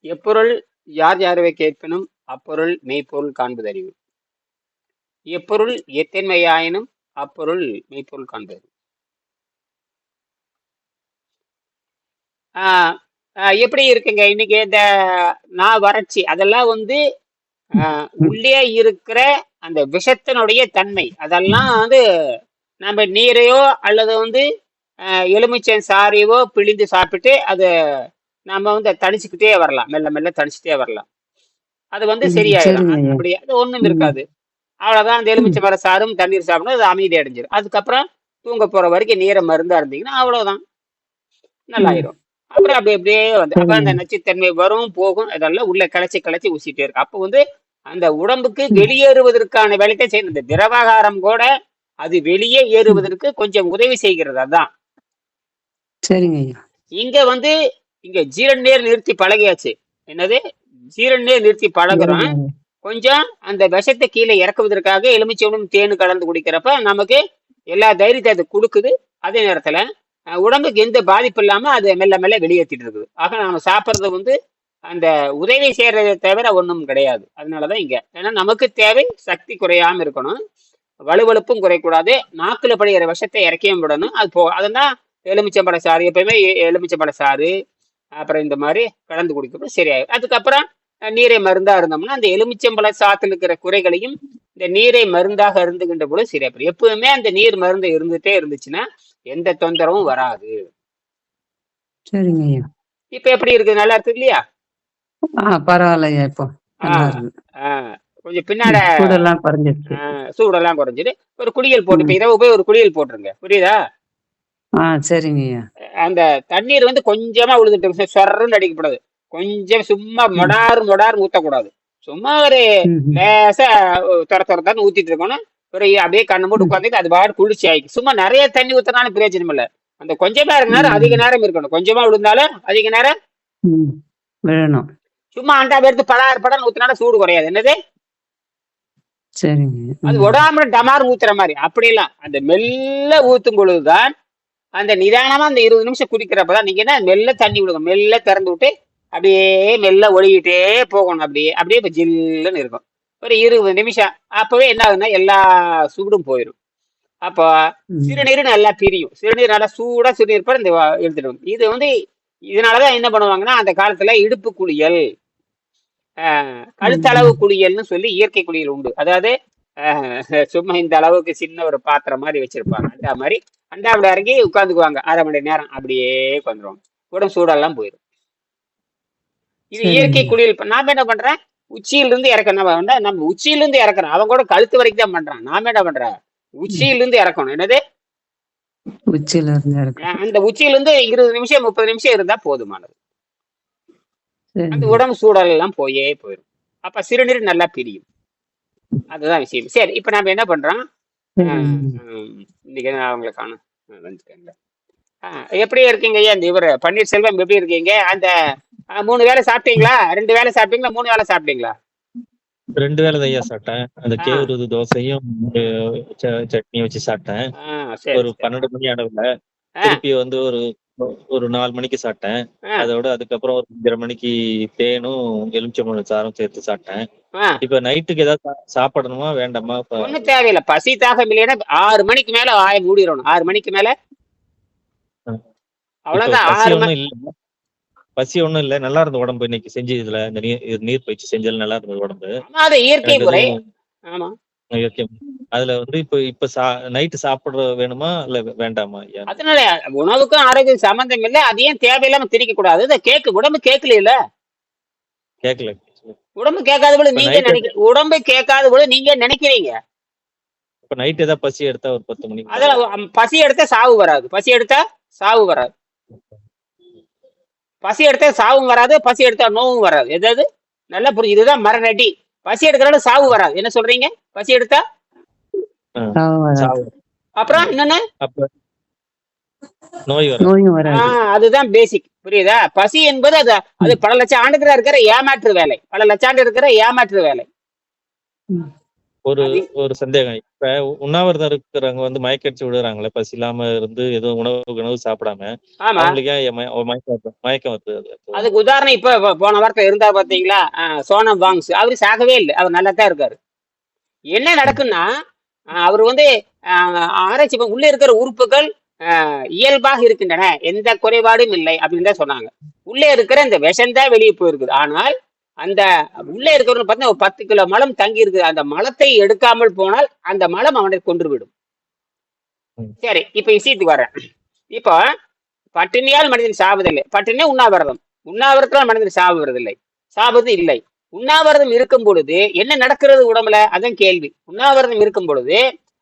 எப்பொருள் யார் யார்வை கேட்பினும் அப்பொருள் மெய்ப்பொருள் காண்பதறிவு. எப்பொருள் எத்தன்மையாயினும் அப்பொருள் மெய்ப்பொருள் காண்பது. எப்படி இருக்குங்க இன்னைக்கு இந்த நான் வறட்சி அதெல்லாம் வந்து உள்ளே இருக்கிற அந்த விஷத்தினுடைய தன்மை அதெல்லாம் வந்து நம்ம நீரையோ அல்லது வந்து எலுமிச்சை சாறையோ பிழிந்து சாப்பிட்டு அது நம்ம வந்து தணிச்சுக்கிட்டே வரலாம், மெல்ல மெல்ல தணிச்சுட்டே வரலாம். அது வந்து சரியாயிடும். சரிங்க ஐயா. அப்படி அது ஒண்ணும் ம். இருக்காது. அவ்வளவுதான். அந்த ம். எலுமிச்சை மர சாறும் தண்ணீர் சாப்பிடும், அது அமைதி அடைஞ்சிடும். அதுக்கப்புறம் தூங்க போற வரைக்கும் நீரை மருந்தா இருந்தீங்கன்னா அவ்வளவுதான், ம். நல்லாயிரும். அப்புறம் அப்படி அப்படியே வந்து அப்ப அந்த சரிங்க. நச்சுத்தன்மை வரும் போகும், அதெல்லாம் உள்ள களைச்சி களைச்சி ஊசிட்டே இருக்கு. அப்ப வந்து அந்த உடம்புக்கு ம். வெளியேறுவதற்கான வேலையை செய்யணும். இந்த திரவகாரம் கூட அது வெளியே ம். ஏறுவதற்கு கொஞ்சம் உதவி செய்கிறது. அதான் சரிங்க ஐயா. இங்க வந்து இங்க ஜீரநீர் நிறுத்தி பழகியாச்சு. என்னது ஜீரநீர் நிறுத்தி பழகுறோம். சரிங்க ஐயா. கொஞ்சம் அந்த விஷத்தை கீழே இறக்குவதற்காக எலுமிச்சையும் தேனு கலந்து குடிக்கிறப்ப நமக்கு எல்லா தைரியத்தை அது கொடுக்குது. அதே நேரத்துல உடம்புக்கு எந்த பாதிப்பு இல்லாம அது மெல்ல மெல்ல வெளியேற்றிட்டு இருக்குது. ஆக நாம சாப்பிட்றது வந்து அந்த உதவி செய்யறதை தவிர ஒன்றும் கிடையாது. அதனாலதான் இங்க ஏன்னா நமக்கு தேவை சக்தி குறையாம இருக்கணும், வலுவழுப்பும் குறைக்கூடாது, நாக்குல படுகிற விஷத்தை இறக்கியும் விடணும். அது போ அதெல்லாம் எலுமிச்சம்பழ சாறு எப்பயுமே எலுமிச்சம்பழ சாறு அப்புறம் இந்த மாதிரி கலந்து குடிக்கப்போ சரியாயிடும். அதுக்கப்புறம் நீரை மருந்தா இருந்தோம்னா அந்த எலுமிச்சம்பழ சாத்துல இருக்கிற குறைகளையும் இந்த நீரை மருந்தாக இருந்துகின்ற போது சரியாயிடும். எப்பவுமே அந்த நீர் மருந்து இருந்துட்டே இருந்துச்சுன்னா எந்த தொந்தரவும் வராது. சரிங்க ஐயா. இப்ப எப்படி இருக்கு, நல்லா இருக்கு இல்லையா? பரவாயில்லையா இப்போ நல்லா ஆஹ் இருக்கு. ஆஹ் கொஞ்சம் பின்னால சூடெல்லாம் குறைஞ்சிருச்சு. சூடெல்லாம் குறைஞ்சிட்டு ஒரு குளியல் போட்டு இப்ப ம். இரவு போய் ஒரு குளியல் போட்டுருங்க, புரியுதா? சரிங்க ஐயா. அந்த தண்ணீர் வந்து கொஞ்சமா விழுந்துட்டு சொரன்னு அடிக்கப்படாது. கொஞ்சம் சும்மா ம். மொடார் ஊத்தக்கூடாது. சும்மா ஒரு ம்ஹ்ம். லேசா துரத்துறதான்னு ஊத்திட்டு இருக்கணும். ஒரு அப்படியே கண்ணு மூட்டு ம். உட்காந்துட்டு அது பாடு குளிர்ச்சி ஆயிக்கும். சும்மா நிறைய தண்ணி ஊத்தினாலும் பிரயோஜனம் இல்லை. அந்த கொஞ்சமா இருக்க நேரம் அதிக ம். நேரம் இருக்கணும். கொஞ்சமா விழுந்தாலும் அதிக நேரம் ம். விழணும். சும்மா அண்டா எடுத்து படான்னு ஊத்தினாலும் சூடு குறையாது. என்னது சரிங்க. அது ம். ஒடாம டமார் ஊத்துற மாதிரி அப்படிலாம் அந்த மெல்ல ஊத்தும் பொழுதுதான் அந்த நிதானமா அந்த 20 நிமிஷம் குடிக்கிறப்பதான் நீங்க என்ன மெல்ல தண்ணி விடுங்க, மெல்ல திறந்து விட்டு அப்படியே மெல்ல ஒழுகிட்டே போகணும். அப்படியே அப்படியே இப்ப ஜில்லுன்னு இருக்கும். ஒரு 20 நிமிஷம். அப்பவே என்ன ஆகுதுன்னா எல்லா சூடும் போயிடும். அப்போ ம். சிறுநீர் நல்லா பிரியும். சிறுநீர் நல்லா சூடா சிறுநீர் போட இந்த எடுத்துடும். இது வந்து இதனாலதான் என்ன பண்ணுவாங்கன்னா அந்த காலத்துல இடுப்பு குளியல், கழுத்தளவு ம். குளியல்னு சொல்லி இயற்கை குளியல் உண்டு. அதாவது சும்மா இந்த அளவுக்கு சின்ன ஒரு பாத்திரம் மாதிரி வச்சிருப்பாங்க. அண்டா மாதிரி அண்டாவிட இறங்கி உட்காந்துக்குவாங்க. 1/2 மணி நேரம் அப்படியே உட்காந்துருவாங்க. உடம்பு சூடெல்லாம் போயிடும். இது சரிங்க இயற்கை ஐயா. குளியல். நாம என்ன பண்றேன், உச்சியிலிருந்து இறக்கணும். நம்ம உச்சியிலிருந்து இறக்குறோம். அவன் கூட கழுத்து வரைக்கும் தான் பண்றான். நாம என்ன பண்றேன், ம். உச்சியிலிருந்து இறக்கணும். என்னது உச்சியில இருந்து இறக்கணும். அந்த உச்சியிலிருந்து 20 நிமிஷம் 30 நிமிஷம் இருந்தா போதுமானது. அந்த சரிங்க. உடம்பு சூழல் எல்லாம் போயிடும். அப்ப சிறுநீர் நல்லா பிரியும். அதுதான் விஷயம். சரி, இப்ப நாம என்ன பண்றோம், சரிங்க. இன்னைக்கு அவங்களை காணும் வந்துட்டாங்க. எப்படி இருக்கீங்க ஐயா? இந்த இவர் பன்னீர்செல்வம் எப்படி இருக்கீங்க? அந்த 3 வேளை சாப்பிட்டீங்களா? 2 வேளை சாப்பிட்டீங்களா? 3 வேளை சாப்பிட்டீங்களா? 2 வேளை தையா சாப்பிட்டேன். அந்த ஆ கேவுருது தோசையும் சட்னியும் வச்சு சாப்பிட்டேன். சரி ஒரு சரி. 12 மணி அளவுல ஆ திருப்பி வந்து ஒரு ஒரு 4 மணிக்கு சாப்பிட்டேன். ஆ அதோட அதுக்கப்புறம் ஒரு 5:30 மணிக்கு தேனும் எலுமிச்சம்பழம் சாறும் சேர்த்து சாப்பிட்டேன். ஆ இப்ப நைட்டுக்கு ஏதாவது சாப்பிடணுமா வேண்டாமா? ஒன்றும் தேவையில்லை. பசி தாகம் இல்லைன்னா 6 மணிக்கு மேல வாயை மூடிடணும். 6 மணிக்கு மேல இப்ப அவ்வளவுதான். பசி 6 ஒண்ணும் இல்ல. பசி ஒண்ணும் இல்ல. நல்லா இருந்த உடம்பு இன்னைக்கு செஞ்சதுல இந்த நீர் பயிற்சி செஞ்சதுல நல்லா இருந்தது உடம்பு. ஆமா, அது இயற்கை எனக்கு முறை. எதுவும் ஆமா, இயற்கை. அதுல வந்து இப்ப நைட்டு சாப்பிட வேணுமா இல்ல வேண்டாமா ஐயா? அதனால உணவுக்கும் ஆரோக்கியம் சம்பந்தம் இல்லை. அதையும் தேவையில்லாம திரிக்க கூடாது. இதை உடம்பு கேட்கல இல்ல. கேட்கல. உடம்பு கேட்காத போல இப்ப நீங்க நைட் உடம்பு கேட்காத போல நீங்க நினைக்கிறீங்க. இப்ப நைட் ஏதாவது பசி எடுத்தா ஒரு 10 மணிக்கு மேல. அதெல்லாம் பசி எடுத்தா சாவு வராது. பசி எடுத்தா சாவு வராது. பசி எடுத்தா சாவும் வராது, பசி எடுத்தா நோவும் வராது. எதாவது நல்லா புரிஞ்சு. இதுதான் மரநடி. பசி எடுக்கிறனால சாவு வராது. என்ன சொல்றீங்க? பசி எடுத்தா சாவு. அப்புறம் என்னன்னு அப்ப நோய் வரும். நோயும் வராது. அதுதான் பேசிக். புரியுதா? பசி என்பது அது பல லட்சம் ஆண்டுகளா இருக்கிற ஏமாற்று வேலை. பல லட்சம் ஆண்டு இருக்கிற ஏமாற்று வேலை. ஒரு அது ஒரு சந்தேகம். இப்ப உண்ணாவிரதம் இருக்கிறவங்க வந்து மயக்கடிச்சு விடுறாங்களே, பசி இல்லாம இருந்து எதுவும் உணவு சாப்பிடாம, ஆமா. அவங்களுக்கு ஏன் மயக்கம் வருது அது அப்போ? அதுக்கு உதாரணம் இப்ப போன வாரத்துல இருந்தா பாத்தீங்களா, சோனம் வாங்ஸ் அவரு சாகவே இல்லை, அவர் நல்லா தான் இருக்காரு. என்ன ம். நடக்குன்னா அவர் வந்து ஆராய்ச்சி உள்ள இருக்கிற உறுப்புகள் இயல்பாக இருக்கின்றன, எந்த குறைபாடும் இல்லை அப்படின்னு தான் சொன்னாங்க. உள்ளே இருக்கிற இந்த விஷம் தான் வெளியே போயிருக்குது. ஆனால் அந்த உள்ளே இருக்கிறவங்க பார்த்தீங்கன்னா ஒரு 10 கிலோ மலம் தங்கி இருக்குது. அந்த மலத்தை எடுக்காமல் போனால் அந்த மலம் அவனை கொன்று விடும். ம். சரி, இப்ப விஷயத்துக்கு வரேன். இப்போ பட்டினியால் மனிதன் சாவதில்லை, பட்டினியே உண்ணாவிரதம், உண்ணாவிரதத்தால் மனிதன் சாவதில்லை, சாவது இல்லை. உண்ணாவிரதம் இருக்கும் பொழுது என்ன நடக்கிறது உடம்புல, அதான் கேள்வி. உண்ணாவிரதம் இருக்கும் பொழுது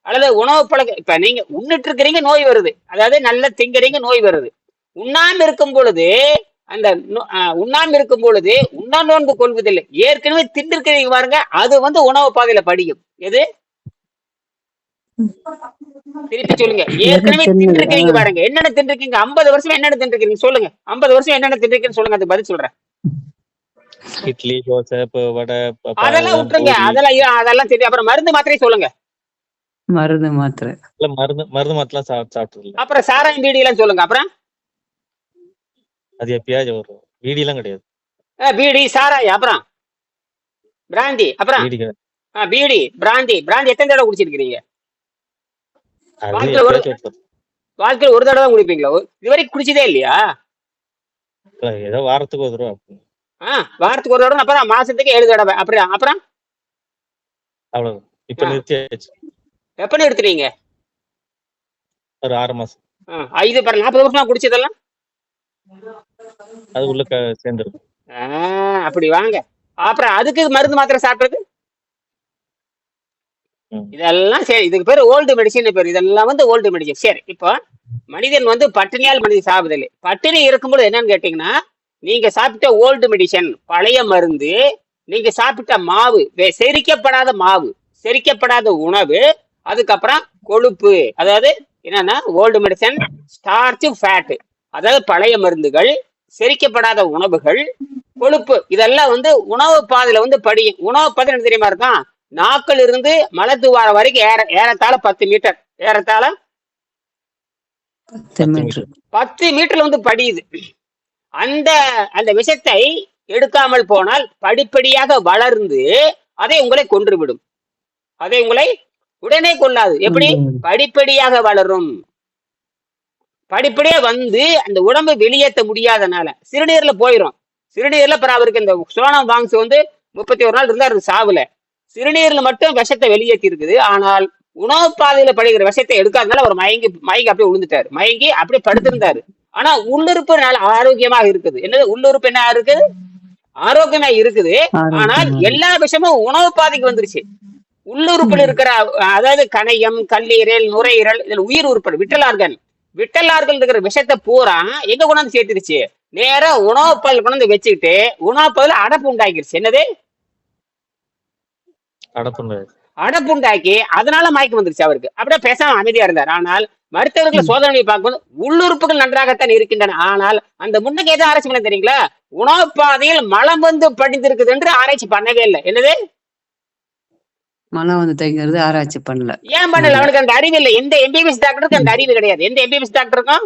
அல்லது உணவு பழக்க, இப்ப நீங்க உண்ணிட்டு இருக்கிறீங்க நோய் வருது, அதாவது நல்ல திங்கிறீங்க நோய் வருது. உண்ணாம இருக்கும் பொழுது அந்த உண்ணாம இருக்கும் பொழுது உண்ணா நோன்பு கொள்வதில்லை, ஏற்கனவே தின்றிருக்கிறீங்க பாருங்க, அது வந்து உணவு பாதையில படியும். எது, திருப்பி சொல்லுங்க. ஏற்கனவே தின்றிருக்கீங்க பாருங்க, என்னென்ன தின்றிருக்கீங்க, 50 வருஷம் என்னென்ன தின்றிருக்கீங்க சொல்லுங்க, 50 வருஷம் என்னென்ன தின்றிருக்கீங்கன்னு சொல்லுங்க, அதுக்கு பதில் சொல்றேன். இட்லி, தோசை, வடை, அதெல்லாம் விட்டுருங்க, அதெல்லாம் சரி. அப்புறம் மருந்து மாத்திரை சொல்லுங்க. மருந்து மாத்திரை இல்ல, மருந்து மாத்திரம் சாப்பிட்டது இல்ல. அப்புறம் சாராயம் பீடி எல்லாம் சொல்லுங்க. அப்புறம் அது எப்பயாச்சும் வரும், பீடி எல்லாம் கிடையாது. பீடி சாராயம், அப்புறம் பிராந்தி, அப்புறம் பீடி கிடையாது. பீடி பிராந்தி எத்தனை தடவை குடிச்சிருக்கீங்க அது வாழ்க்கையில? எப்பயாச்சும் வரும். வாழ்க்கையில ஒரு தடவை தான் குடிப்பீங்களா? இதுவரைக்கும் குடிச்சதே இல்லையா? ஏதோ வாரத்துக்கு ஒரு தடவை. வாரத்துக்கு ஒரு தடவை, அப்புறம் மாசத்துக்கு 7 தடவை, அப்படியா? அப்புறம் அவ்வளவு. இப்ப நிறுத்தியாச்சு. எப்ப நிறுத்துறீங்க? ஒரு 6 மாசம். 40 வருஷமா குடிச்சதெல்லாம் அது உள்ள சேர்ந்துருக்கு. அப்படி வாங்க. அப்புறம் அதுக்கு மருந்து மாத்திரை சாப்பிட்டது இதெல்லாம் சரி, இதுக்கு பேர் ஓல்டு மெடிசின் பேர். இதெல்லாம் வந்து ஓல்டு மெடிசின். சரி, இப்போ மனிதன் வந்து பட்டினியால் மனிதன் சாப்பிடலை. பட்டினி இருக்கும்போது என்னன்னு கேட்டீங்கன்னா, நீங்க சாப்பிட்ட ஓல்டு மெடிசன், பழைய மருந்து, நீங்க சாப்பிட்ட மாவு, செரிக்கப்படாத மாவு, செரிக்கப்படாத உணவு, அதுக்கப்புறம் கொழுப்பு, அதாவது என்னன்னா ஓல்டு மெடிசன், ஸ்டார்ச், ஃபேட், அதாவது பழைய மருந்துகள், செரிக்கப்படாத உணவுகள், கொழுப்பு, இதெல்லாம் வந்து உணவு பாதையில வந்து படியும். உணவு பாதை என்ன தெரியுமா இருக்கான், நாக்கில் இருந்து மலத்துவாரம் வரைக்கும் ஏறத்தாழ 10 மீட்டர், ஏறத்தாழ 10 மீட்டர்ல வந்து படியுது. அந்த அந்த விஷத்தை எடுக்காமல் போனால் படிப்படியாக வளர்ந்து அதை உங்களை கொன்றுவிடும். அதை உங்களை உடனே கொள்ளாது. எப்படி? படிப்படியாக வளரும். படிப்படியா வந்து அந்த உடம்பை வெளியேற்ற முடியாதனால சிறுநீர்ல போயிடும். சிறுநீர்ல அப்புறம் அவருக்கு இந்த சோனம் வாங்ஸ் வந்து 31 நாள் இருந்தா அவருக்கு சாவுல. சிறுநீர்ல மட்டும் விஷத்தை வெளியேற்றி இருக்குது. ஆனால் உணவு பாதையில படுகிற விஷத்தை எடுக்காதனால அவர் மயங்கி அப்படியே விழுந்துட்டாரு. மயங்கி அப்படியே படுத்திருந்தாரு. ஆனா உள்ளுறுப்பு நல்ல ஆரோக்கியமாக இருக்குது. என்னது உள்ளுறுப்பு என்ன இருக்குது? ஆரோக்கியமா இருக்குது. ஆனால் எல்லா விஷயமும் உணவு பாதைக்கு வந்துருச்சு. உள்ளுறுப்பில் இருக்கிற, அதாவது கணையம், கல்லீரல், நுரையீரல், இதுல உயிர் உறுப்பு விட்டலார்கள் இருக்கிற விஷத்தை பூரா எங்க கொண்டாந்து சேர்த்துருச்சு, நேரா உணவு பாதையில் கொண்டாந்து வச்சுக்கிட்டு உணவு பாதையில அடப்பு உண்டாக்கிருச்சு. என்னது? அடப்புண்டாக்கி அதனால மயக்கம் வந்துருச்சு அவருக்கு. அப்படியே பேசாம அமைதியா இருந்தார். ஆனால் மருத்துவர்கள் சோதனை பார்க்கும்போது உள்ளுறுப்புகள் நன்றாகத்தான் இருக்கின்றன. ஆனால் அந்த முன்னுக்கு எதுவும் ஆராய்ச்சி பண்ண தெரியுங்களா, உணவு பாதையில் மலம் வந்து படிந்திருக்குது என்று ஆராய்ச்சி பண்ணவே இல்லை. என்னது? மலம் வந்து தைக்கிறது ஆராய்ச்சி பண்ணல. ஏன் பண்ணல? அவனுக்கு அந்த அறிவு இல்லை. எந்த எம்பிபிஎஸ் டாக்டருக்கு அந்த அறிவு கிடையாது. எந்த எம்பிபிஎஸ் டாக்டருக்கும்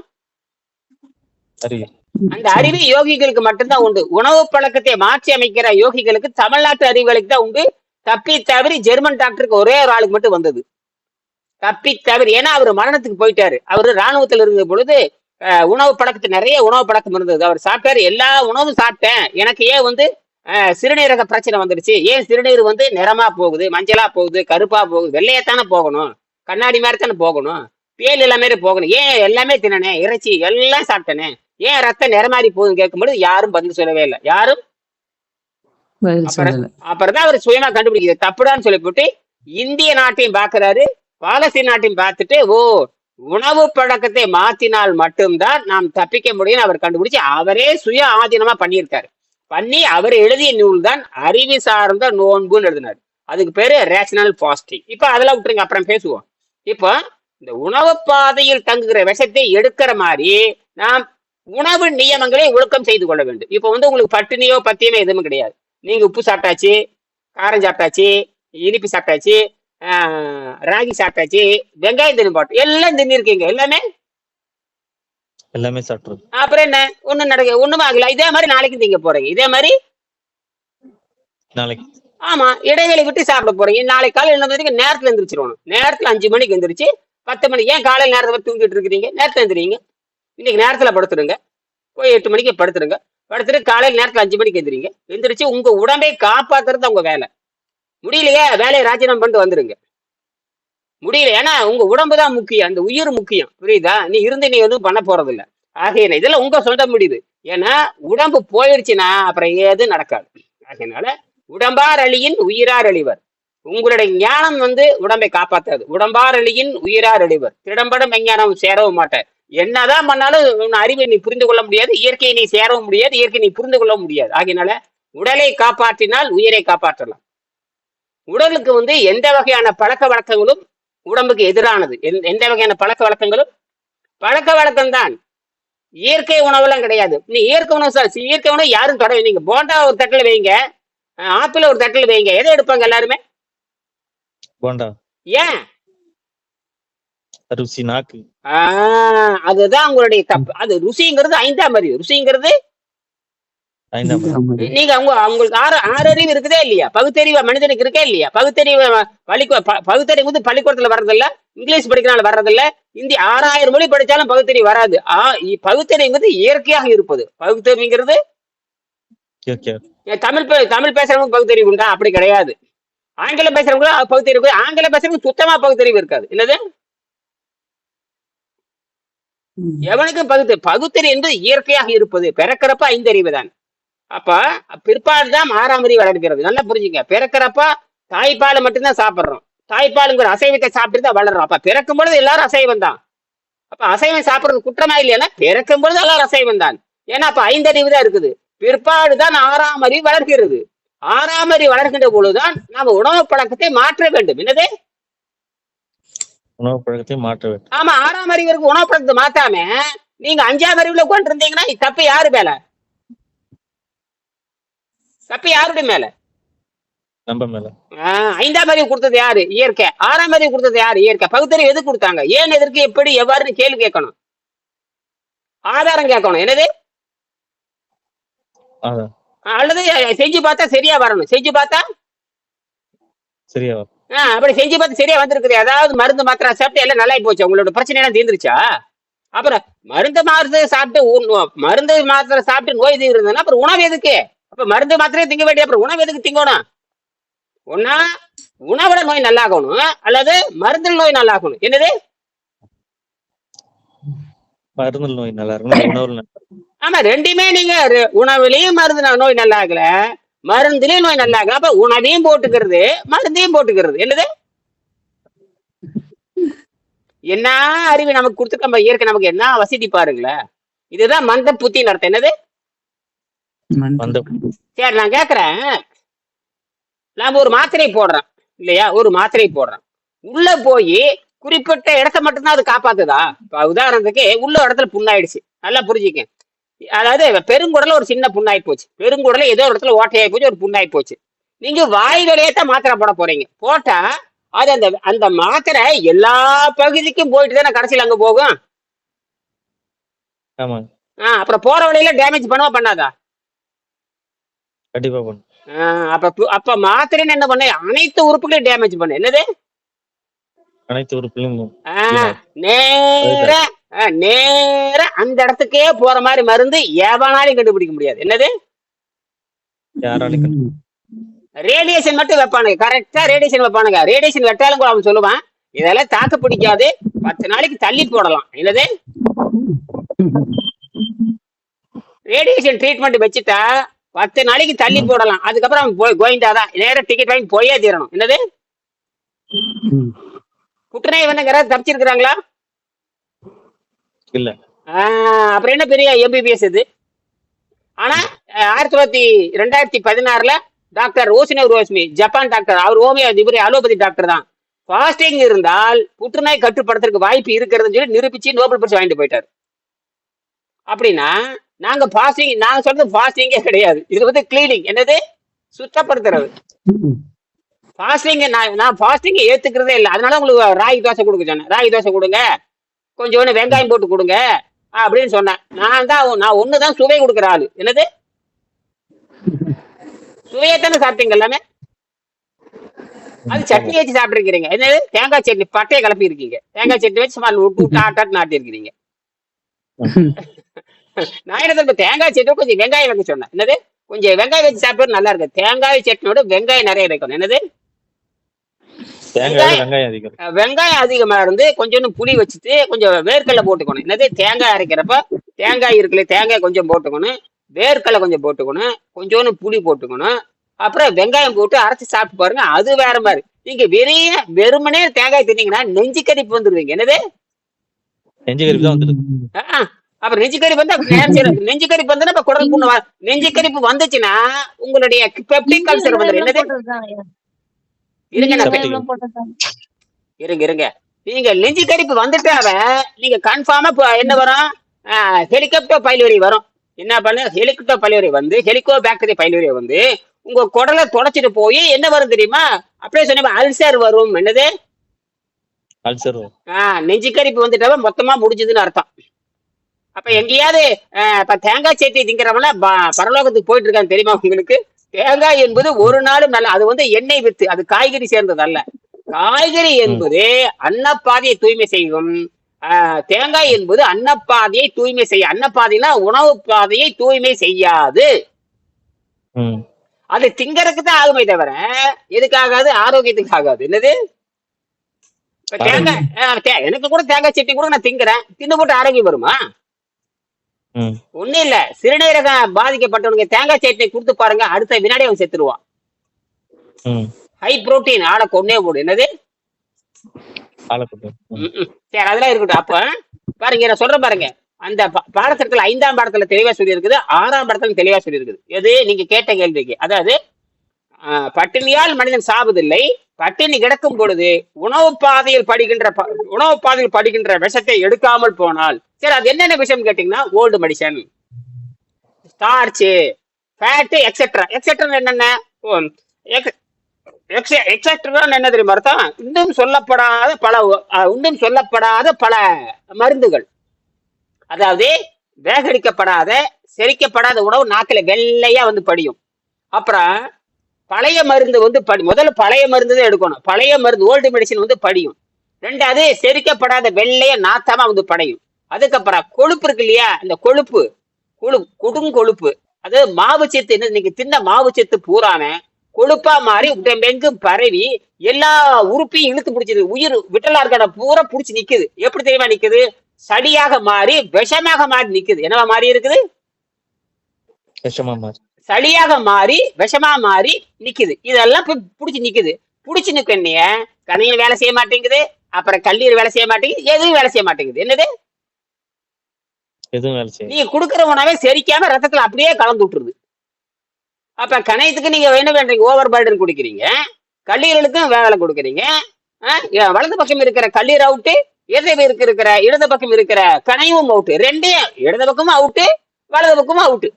அந்த அறிவு யோகிகளுக்கு மட்டும்தான் உண்டு. உணவு பழக்கத்தை மாற்றி அமைக்கிற யோகிகளுக்கு, தமிழ்நாட்டு அறிவுகளுக்கு தான் உண்டு. தப்பி தவறி ஜெர்மன் டாக்டருக்கு ஒரே ஒரு ஆளுக்கு மட்டும் வந்தது. தப்பி தவறி. ஏன்னா அவர் மரணத்துக்கு போயிட்டாரு. அவரு ராணுவத்தில் இருந்த பொழுது உணவு பழக்கத்தை, நிறைய உணவு பழக்கம் இருந்தது. அவர் சாப்பிட்டாரு, எல்லா உணவும் சாப்பிட்டேன், எனக்கு ஏன் வந்து சிறுநீரக பிரச்சனை வந்துருச்சு, ஏன் சிறுநீர் வந்து நிறமா போகுது, மஞ்சளா போகுது, கருப்பா போகுது, வெள்ளையத்தானே போகணும், கண்ணாடி மாதிரி தானே போகணும், பேல் எல்லாமே போகணும், ஏன் எல்லாமே தின்னனே, இறைச்சி எல்லாம் சாப்பிட்டனே, ஏன் ரத்தம் நிறமாறி போகுதுன்னு கேட்கும்போது யாரும் பதில் சொல்லவே இல்லை. யாரும் அப்புறம் தான் அவர் சுயமா கண்டுபிடிக்கிறது தப்புடான்னு சொல்லி போட்டு இந்திய நாட்டையும் பார்க்கிறாரு, பாலஸ்தீன் நாட்டையும் பார்த்துட்டு, ஓ, உணவு பழக்கத்தை மாற்றினால் மட்டும்தான் நாம் தப்பிக்க முடியும் அவர் கண்டுபிடிச்சு அவரே சுய ஆதீனமா பண்ணியிருக்காரு. பண்ணி அவர் எழுதிய நூல் தான் அறிவு சார்ந்த நோன்புன்னு எழுதினார். அதுக்கு பேரு ரேஷனல் ஃபாஸ்டிங். இப்ப அதெல்லாம் விட்டுருங்க, அப்புறம் பேசுவோம். இப்போ இந்த உணவு பாதையில் தங்குகிற விஷத்தை எடுக்கிற மாதிரி நாம் உணவு நியமங்களை ஒழுக்கம் செய்து கொள்ள வேண்டும். இப்போ வந்து உங்களுக்கு பட்டினியோ பத்தியமோ எதுவுமே கிடையாது. நீங்க உப்பு சாப்பிட்டாச்சு, காரம் சாப்பிட்டாச்சு, இனிப்பு சாப்பிட்டாச்சு, ராகி சாப்பிட்டாச்சு, வெங்காயம் தின்னு போட்டோம், எல்லாம் தின்னிருக்கீங்க எல்லாமே. எல்லாமே சாப்பிட்றது. அப்புறம் என்ன, ஒண்ணுமே ஆகல. இதே மாதிரி நாளைக்கு திங்க போறீங்க, இதே மாதிரி. நாளைக்கு ஆமா, இடைவேளை விட்டு சாப்பிட போறீங்க. நாளைக்கு காலையில் என்ன பண்ணுறீங்க, நேரத்துல எந்திரிச்சிருவாங்க. நேரத்துல 5 மணிக்கு எந்திரிச்சு 10 மணிக்கு, ஏன் காலையில் நேரத்துல தூங்கிட்டு இருக்கிறீங்க? நேரத்துல எந்திரிங்க. இன்னைக்கு நேரத்துல படுத்துருங்க, போய் 8 மணிக்கு படுத்துருங்க. படுத்துட்டு காலையில் நேரத்துல 5 மணிக்கு எந்திரிங்க. எந்திரிச்சு உங்க உடம்பை காப்பாத்துறது உங்க வேலை. முடியலையே, வேலையை ராஜினாமா பண்ணிட்டு வந்துருங்க. முடியல, ஏன்னா உங்க உடம்பு தான் முக்கியம், அந்த உயிர் முக்கியம், புரியுதா? நீ இருந்து நீ எதுவும் பண்ண போறது இல்ல. ஆகையின இதெல்லாம் உங்க சொந்த முடியுது. ஏன்னா உடம்பு போயிடுச்சுன்னா அப்புறம் ஏதும் நடக்காது. ஆகையினால உடம்பார் அழியின் உயிரார் அழிவர். உங்களுடைய ஞானம் உடம்பை காப்பாத்தாது. உடம்பார் அழியின் உயிரார் அழிவர். திடம்பட மெஞ்ஞானம் சேரவும் மாட்டார். என்னதான் பண்ணாலும் உன் அறிவை நீ புரிந்து கொள்ள முடியாது, இயற்கையை நீ சேரவும் முடியாது, இயற்கை நீ புரிந்து கொள்ள முடியாது. ஆகையினால உடலை காப்பாற்றினால் உயிரை காப்பாற்றலாம். உடலுக்கு எந்த வகையான பழக்க வழக்கங்களும் உடம்புக்கு எதிரானது. எந்த வகையான பழக்க வழக்கங்களும் பழக்க வழக்கம் தான். இயற்கை உணவுலாம் கிடையாது. நீ இயற்கை உணவு யாரும் தொடர. நீங்க போண்டா ஒரு தட்டில் வைங்க, ஆப்பிள் ஒரு தட்டில் வைங்க, எதை எடுப்பாங்க எல்லாருமே? போண்டா. ஏன்? ருசி, நாக்கு. அதுதான் உங்களுடைய தப்பு. அது ருசிங்கிறது 5ஆம் அறிவு. ருசிங்கிறது நீங்க உங்களுக்கு ஆறு அறிவு இருக்குதே இல்லையா? பகுத்தறிவு மனிதனுக்கு இருக்கே இல்லையா? பகுத்தறிவு பள்ளிக்கூடத்துல வர்றதில்ல, இங்கிலீஷ் படிக்கிறனால வர்றதில்ல, இந்தி 6000 மொழி படிச்சாலும் பகுத்தறிவு வராது. பகுத்தறிவுங்கிறது இயற்கையாக இருப்பது. பகுத்தறிவுங்கிறது தமிழ் பேசுறவங்க பகுத்தறிவு உண்டா? அப்படி கிடையாது. ஆங்கிலம் பேசுறவங்க பகுத்தறிவு, ஆங்கிலம் பேசுறவங்க சுத்தமா பகுத்தறிவு இருக்காது. இல்லது எவனுக்கு பகுத்தறிவு என்பது இயற்கையாக இருப்பது. பிறக்கிறப்ப 5 அறிவு தான். அப்ப பிற்பாடுதான் 6ஆம் அறிவு வளர்க்கிறது. நல்லா புரிஞ்சுங்க. பிறக்கிறப்ப தாய்ப்பால் மட்டும்தான் சாப்பிடுறோம். தாய்ப்பாலுங்கிற அசைவத்தை சாப்பிட்டு தான் வளர்றோம். அப்ப பிறக்கும் பொழுது எல்லாரும் அசைவம் தான். அப்ப அசைவம் சாப்பிடுறது குற்றமா இல்லையா? பிறக்கும் பொழுது எல்லாரும் அசைவம் தான். ஏன்னா அப்ப 5 அறிவு தான் இருக்குது. பிற்பாடுதான் 6ஆம் அறிவு வளர்கிறது. 6ஆம் அறிவு வளர்க்கின்ற பொழுதுதான் நாம உணவு பழக்கத்தை மாற்ற வேண்டும். என்னது? உணவு பழக்கத்தை மாற்ற வேண்டும். ஆமா, 6ஆம் அறிவுக்கு உணவு பழக்கத்தை மாத்தாம நீங்க 5ஆம் அறிவுல கொண்டு இருந்தீங்கன்னா தப்பு யாரு மேல? தப்பு யாருடைய மேல? நம்ம மேல. 5ஆம் அறிவு கொடுத்தது யாரு? இயற்கை. 6ஆம் அறிவு கொடுத்தது யாரு? இயற்கை. பகுத்தறிவு எது கொடுத்தாங்க? ஏன், எதற்கு, எப்படி, எவ்வாறு கேள்வி கேட்கணும், ஆதாரம் கேட்கணும். என்னது? அல்லது செஞ்சு பார்த்தா சரியா வரணும். செஞ்சு பார்த்தா சரியா அப்படி செஞ்சு பார்த்து சரியா வந்திருக்குது. அதாவது மருந்து மாத்திரை சாப்பிட்டு எல்லாம் நல்லா போச்சு, உங்களோட பிரச்சனை எல்லாம் தீர்ந்துருச்சா? அப்புறம் மருந்து மாத்திரை சாப்பிட்டு நோய் தீர்ந்ததுன்னா அப்புறம் உணவு எதுக்கு? அப்ப மருந்து மாத்திரையே திங்க வேண்டிய அப்புறம் உணவு எதுக்கு திங்கணும்? ஒன்னா உணவுல நோய் நல்லாகணும், அல்லது மருந்தில் நோய் நல்லாகணும். என்னது? மருந்தில் நோய் நல்லா இருக்கணும். ஆமா, ரெண்டுமே. நீங்க உணவுலயும் மருந்து நோய் நல்லா ஆகல, மருந்துலயும் நோய் நல்லா ஆகல. அப்ப உணவையும் போட்டுக்கிறது, மருந்தையும் போட்டுக்கிறது. என்னது? என்ன அறிவு நமக்கு கொடுத்துருக்க இயற்கை, நமக்கு என்ன வசதி பாருங்களேன். இதுதான் மந்த புத்தி நடத்த. என்னது? சரி, நான் கேக்குறேன். நாம ஒரு மாத்திரை போடுறோம் இல்லையா? ஒரு மாத்திரை போடுறோம், உள்ள போய் குறிப்பிட்ட இடத்த மட்டும்தான் அது காப்பாத்துதா? உதாரணத்துக்கு உள்ள இடத்துல புண்ணாயிடுச்சு, நல்லா புரிஞ்சுக்க. அதாவது பெருங்குடல ஒரு சின்ன புண்ணாயி போச்சு, பெருங்குடல ஏதோ ஒரு இடத்துல ஓட்டையாயி போச்சு, ஒரு புண்ணாயி போச்சு. நீங்க வாய் வழியத்தான் மாத்திரை போட போறீங்க. போட்டா அது அந்த மாத்திரை எல்லா பகுதிக்கும் போயிட்டு தானே கடைசியில் அங்க போகும். அப்புறம் போற வழியில டேமேஜ் பண்ணவா பண்ணாதா? கண்டிப்பா பண்ணு. அப்ப மாத்திரைன்னு என்ன பண்ண? அனைத்து உறுப்புகளையும் டேமேஜ் பண்ணு. என்னது? அனைத்து உறுப்புகளையும் நேர அந்த இடத்துக்கே போற மாதிரி மருந்து எவனாலையும் கண்டுபிடிக்க முடியாது. என்னது? ரேடியேஷன் மட்டும் வைப்பானுங்க, கரெக்டா ரேடியேஷன் வைப்பானுங்க. ரேடியேஷன் வெட்டாலும் கூட அவன் சொல்லுவான், இதெல்லாம் தாக்கு பிடிக்காது, 10 நாளைக்கு தள்ளி போடலாம். என்னது? ரேடியேஷன் ட்ரீட்மெண்ட் வச்சுட்டா 10 நாளைக்கு தள்ளி போடலாம். அதுக்கப்புறம் கோயிந்தாதான், நேரம் டிக்கெட் வாங்கி போயே தீரணும். என்னது? புற்றுநோய் யாராவது தப்பிச்சிருக்கிறாங்களா? இல்ல. அப்புறம் என்ன பெரிய எம்பிபிஎஸ் இது? ஆனா 2016 டாக்டர் ரோஸ்மி, ஜப்பான் டாக்டர், அவர் அலோபதி டாக்டர் தான். ஃபாஸ்டிங் இருந்தால் புற்றுநோய் கட்டுப்படுத்துறதுக்கு வாய்ப்பு இருக்கிறதுன்னு சொல்லி நிரூபிச்சு நோபல் பரிசு வாங்கிட்டு போயிட்டாரு. அப்படின்னா நாங்க சொல்றது ஃபாஸ்டிங்கே கிடையாது, இது கிளீனிங். என்னது? சுத்தப்படுத்துறது. ஃபாஸ்டிங் நான் ஃபாஸ்டிங் ஏத்துக்கிறதே இல்லை. அதனால உங்களுக்கு ராகி தோசை கொடுக்க சொன்னேன். ராகி தோசை கொடுங்க, கொஞ்சோண்டு வெங்காயம் போட்டு கொடுங்க அப்படின்னு சொன்னேன். நான் ஒண்ணுதான் சுவை கொடுக்குற ஆளு. என்னது சுவையத்தானே சாப்பிட்டீங்க எல்லாமே. அது சட்னி ஆமா. வச்சு சாப்பிட்டுருக்கீங்க. என்னது தேங்காய் சட்னி பட்டையை கிளப்பி இருக்கீங்க. தேங்காய் சட்னி வச்சு சும்மா விட்டு விட்டு ஆட்டாட்டு நாட்டி இருக்கிறீங்க. நான் என்ன சொல்றேன், தேங்காய் சட்னி கொஞ்சம் வெங்காயம் வைக்க சொன்னேன். என்னது கொஞ்சம் வெங்காயம் வச்சு சாப்பிட்டு நல்லா இருக்கு. தேங்காய் சட்னியோட வெங்காயம் நிறைய வைக்கணும். என்னது தேங்காய் விட வெங்காயம் வெங்காயம் அதிகம். வெங்காயம் அதிகமா இருந்து கொஞ்சோண்டு புளி வச்சுட்டு கொஞ்சம் வேர்க்கடலை போட்டுக்கணும். என்னது தேங்காய் அரைக்கிறப்ப தேங்காய் இருக்குல்ல, தேங்காய் கொஞ்சம் போட்டுக்கணும், வேர்க்கடலை கொஞ்சம் போட்டுக்கணும், கொஞ்சோண்டு புளி போட்டுக்கணும், அப்புறம் வெங்காயம் போட்டு அரைச்சு சாப்பிட்டு பாருங்க. அது வேற மாதிரி. நீங்க வெறுமனே தேங்காய் தின்னீங்கன்னா நெஞ்சு கறிப்பு வந்துருவீங்க. என்னது நெஞ்சு கறிப்பு தான் வந்துடுது. ஆஹ் அப்புறம் நெஞ்சு கறிப்பு வந்து நெஞ்சு கறிப்பு வந்து இப்ப குடல் புண்ணு நெஞ்சு கறிப்பு வந்துச்சுன்னா உங்களுடைய பெப்டிக் கல்சர் வந்துடும். என்னது இருங்க நான் இருங்க நீங்க நெஞ்சு கறிப்பு வந்துட்டாவ நீங்க கன்ஃபார்மா என்ன வரும், ஹெலிகாப்டர் பைலரி வரும். என்ன பண்ண, ஹெலிகாப்டர் பைலரி வந்து ஹெலிகோபாக்டீரியா பைலரி வந்து உங்க குடலை தொடச்சிட்டு போய் என்ன வரும் தெரியுமா, அப்படியே சொன்ன அல்சர் வரும். என்னது அல்சர். நெஞ்சு கறிப்பு வந்துட்டாவ மொத்தமா முடிஞ்சதுன்னு அர்த்தம். அப்ப எங்கேயாவது இப்ப தேங்காய் சட்னி திங்கிறவன பரலோகத்துக்கு போயிட்டு இருக்கான்னு தெரியுமா உங்களுக்கு? தேங்காய் என்பது ஒரு நாளும் நல்ல, அது வந்து எண்ணெய் வித்து, அது காய்கறி சேர்ந்தது அல்ல. காய்கறி என்பது அன்னப்பாதையை தூய்மை செய்யும். தேங்காய் என்பது அன்னப்பாதையை தூய்மை செய்ய, அன்னப்பாதைனா உணவு பாதையை தூய்மை செய்யாது. அது திங்கறதுக்கு தான் ஆகுமே தவிர எதுக்காகாது, ஆரோக்கியத்துக்கு ஆகாது. என்னது தேங்காய் எனக்கு கூட தேங்காய் சட்னி கூட நான் திங்கிறேன், தின்னு போட்டு ஆரோக்கியம் வருமா? ஒண்ணு இல்ல. சிறுநீரகம் பாதிக்கப்பட்டவனுக்கு தேங்காய் சட்னி கொடுத்து பாருங்க, அடுத்த வினாடி அவன் செத்துருவான். ஹை புரோட்டீன், ஆளை கொன்னே போடு. என்னது சரி அதெல்லாம் இருக்கட்டும். அப்ப பாருங்க நான் சொல்றேன் பாருங்க, அந்த பாடத்திட்டத்துல 5ஆம் பாடத்துல தெளிவா சொல்லி இருக்குது, 6ஆம் பாடத்துல தெளிவா சொல்லி இருக்குது. எது நீங்க கேட்ட கேள்விக்கு, அதாவது பட்டினியால் மனிதன் சாவதில்லை, பட்டினி கிடக்கும் பொழுது உணவு பாதையில் படிக்கின்ற விஷத்தை எடுக்காமல் போனால். சரி அது என்னென்ன விஷயம் கேட்டீங்கன்னா, old medicine, starch, fat, etcetera. Etcetera என்னென்ன, எக்ஸெட்ரா என்ன தெரியுமா அர்த்தம்? இன்னும் சொல்லப்படாத பல மருந்துகள், அதாவது வேகடிக்கப்படாத செரிக்கப்படாத உணவு நாக்கில வெள்ளையா வந்து படியும். அப்புறம் பழைய மருந்து வந்து முதல்ல பழைய மருந்து தான் எடுக்கணும். பழைய மருந்து ஓல்டு மெடிசன் வந்து படியும். ரெண்டாவது செரிக்கப்படாத வெள்ளைய நாத்தமா வந்து படையும். அதுக்கப்புறம் கொழுப்பு இருக்கு இல்லையா, இந்த கொடுங்கொழுப்பு, அது மாவு சத்து. என்ன நீங்க தின்ன மாவு சத்து பூராம கொழுப்பா மாறி உடம்பெங்கும் பரவி எல்லா உறுப்பையும் இழுத்து பிடிச்சது. உயிர் விட்டலா இருக்க பூரா பிடிச்சி நிக்குது. எப்படி தெரியுமா நிக்குது? சடியாக மாறி விஷமாக மாறி நிக்குது. என்னவா மாறி இருக்குது? சளியாக மாறி விஷமா மாறி நிக்குது. இதெல்லாம் புடிச்சு நிக்குது. புடிச்சு நிக்க கணையில் வேலை செய்ய மாட்டேங்குது, அப்புறம் கல்லீரல் வேலை செய்ய மாட்டேங்குது, எதுவும் வேலை செய்ய மாட்டேங்குது. என்னது நீங்க குடுக்கிற உணவை செரிக்காம ரத்தத்துல அப்படியே கலந்து விட்டுருது. அப்ப கணையத்துக்கு நீங்க என்ன பண்றீங்க, ஓவர் பர்டன் குடிக்கிறீங்க, கல்லீரலுக்கும் வேலை கொடுக்குறீங்க. வலது பக்கம் இருக்கிற கல்லீரல் அவுட்டு, இடது பக்கம் இருக்கிற கணையும் அவுட்டு. ரெண்டையும் இடது பக்கமும் அவுட்டு, வலது பக்கமும் அவுட்டு,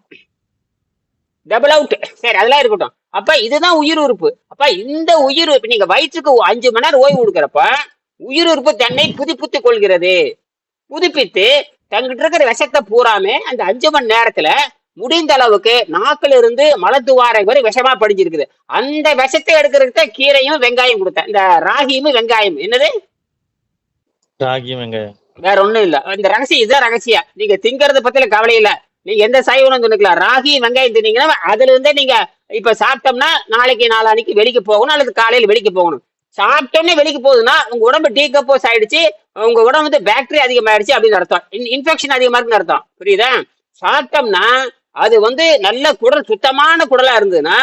டபுள் அவுட். சரி அதெல்லாம் இருக்கட்டும். அப்ப இதுதான் உயிர் உறுப்பு. அப்ப இந்த உயிர் உறுப்பு நீங்க வயிற்றுக்கு 5 மணி நேரம் ஓய்வு கொடுக்கறப்ப உயிர் உறுப்பு தன்னை புதுப்பித்துக் கொள்கிறது. புதுப்பித்து தங்கிட்டு இருக்கிற விஷத்தை பூராமே அந்த 5 மணி நேரத்துல முடிந்த அளவுக்கு நாக்குல இருந்து மலத்துவாரை வரை விஷமா படிஞ்சிருக்குது. அந்த விஷத்தை எடுக்கிறதுக்கு கீரையும் வெங்காயம் கொடுத்தேன். இந்த ராகியும் வெங்காயம். என்னது ராகியும் வெங்காயம், வேற ஒண்ணும் இல்ல. இந்த ரகசியம் இதுதான் ரகசியம். நீங்க திங்கறத பத்தில கவலை இல்ல. நீங்க எந்த சைவனும் தின்னுக்கலாம். ராகி வெங்காயம் தின்னீங்கன்னா அதுல இருந்தே நீங்க இப்ப சாப்பிட்டோம்னா நாளைக்கு நாளானிக்கு வெளிக்கு போகணும், அல்லது காலையில வெளிக்கு போகணும். சாப்பிட்டோன்னே வெளிக்கு போகுதுன்னா உங்க உடம்பு டீகம்போஸ் ஆயிடுச்சு, உங்க உடம்பு வந்து பாக்டீரியா அதிகமாயிடுச்சு அப்படின்னு அர்த்தம். இன்ஃபெக்ஷன் அதிகமா இருக்குன்னு அர்த்தம். புரியுதா? சாப்பிட்டோம்னா அது வந்து நல்ல குடல், சுத்தமான குடலா இருந்ததுன்னா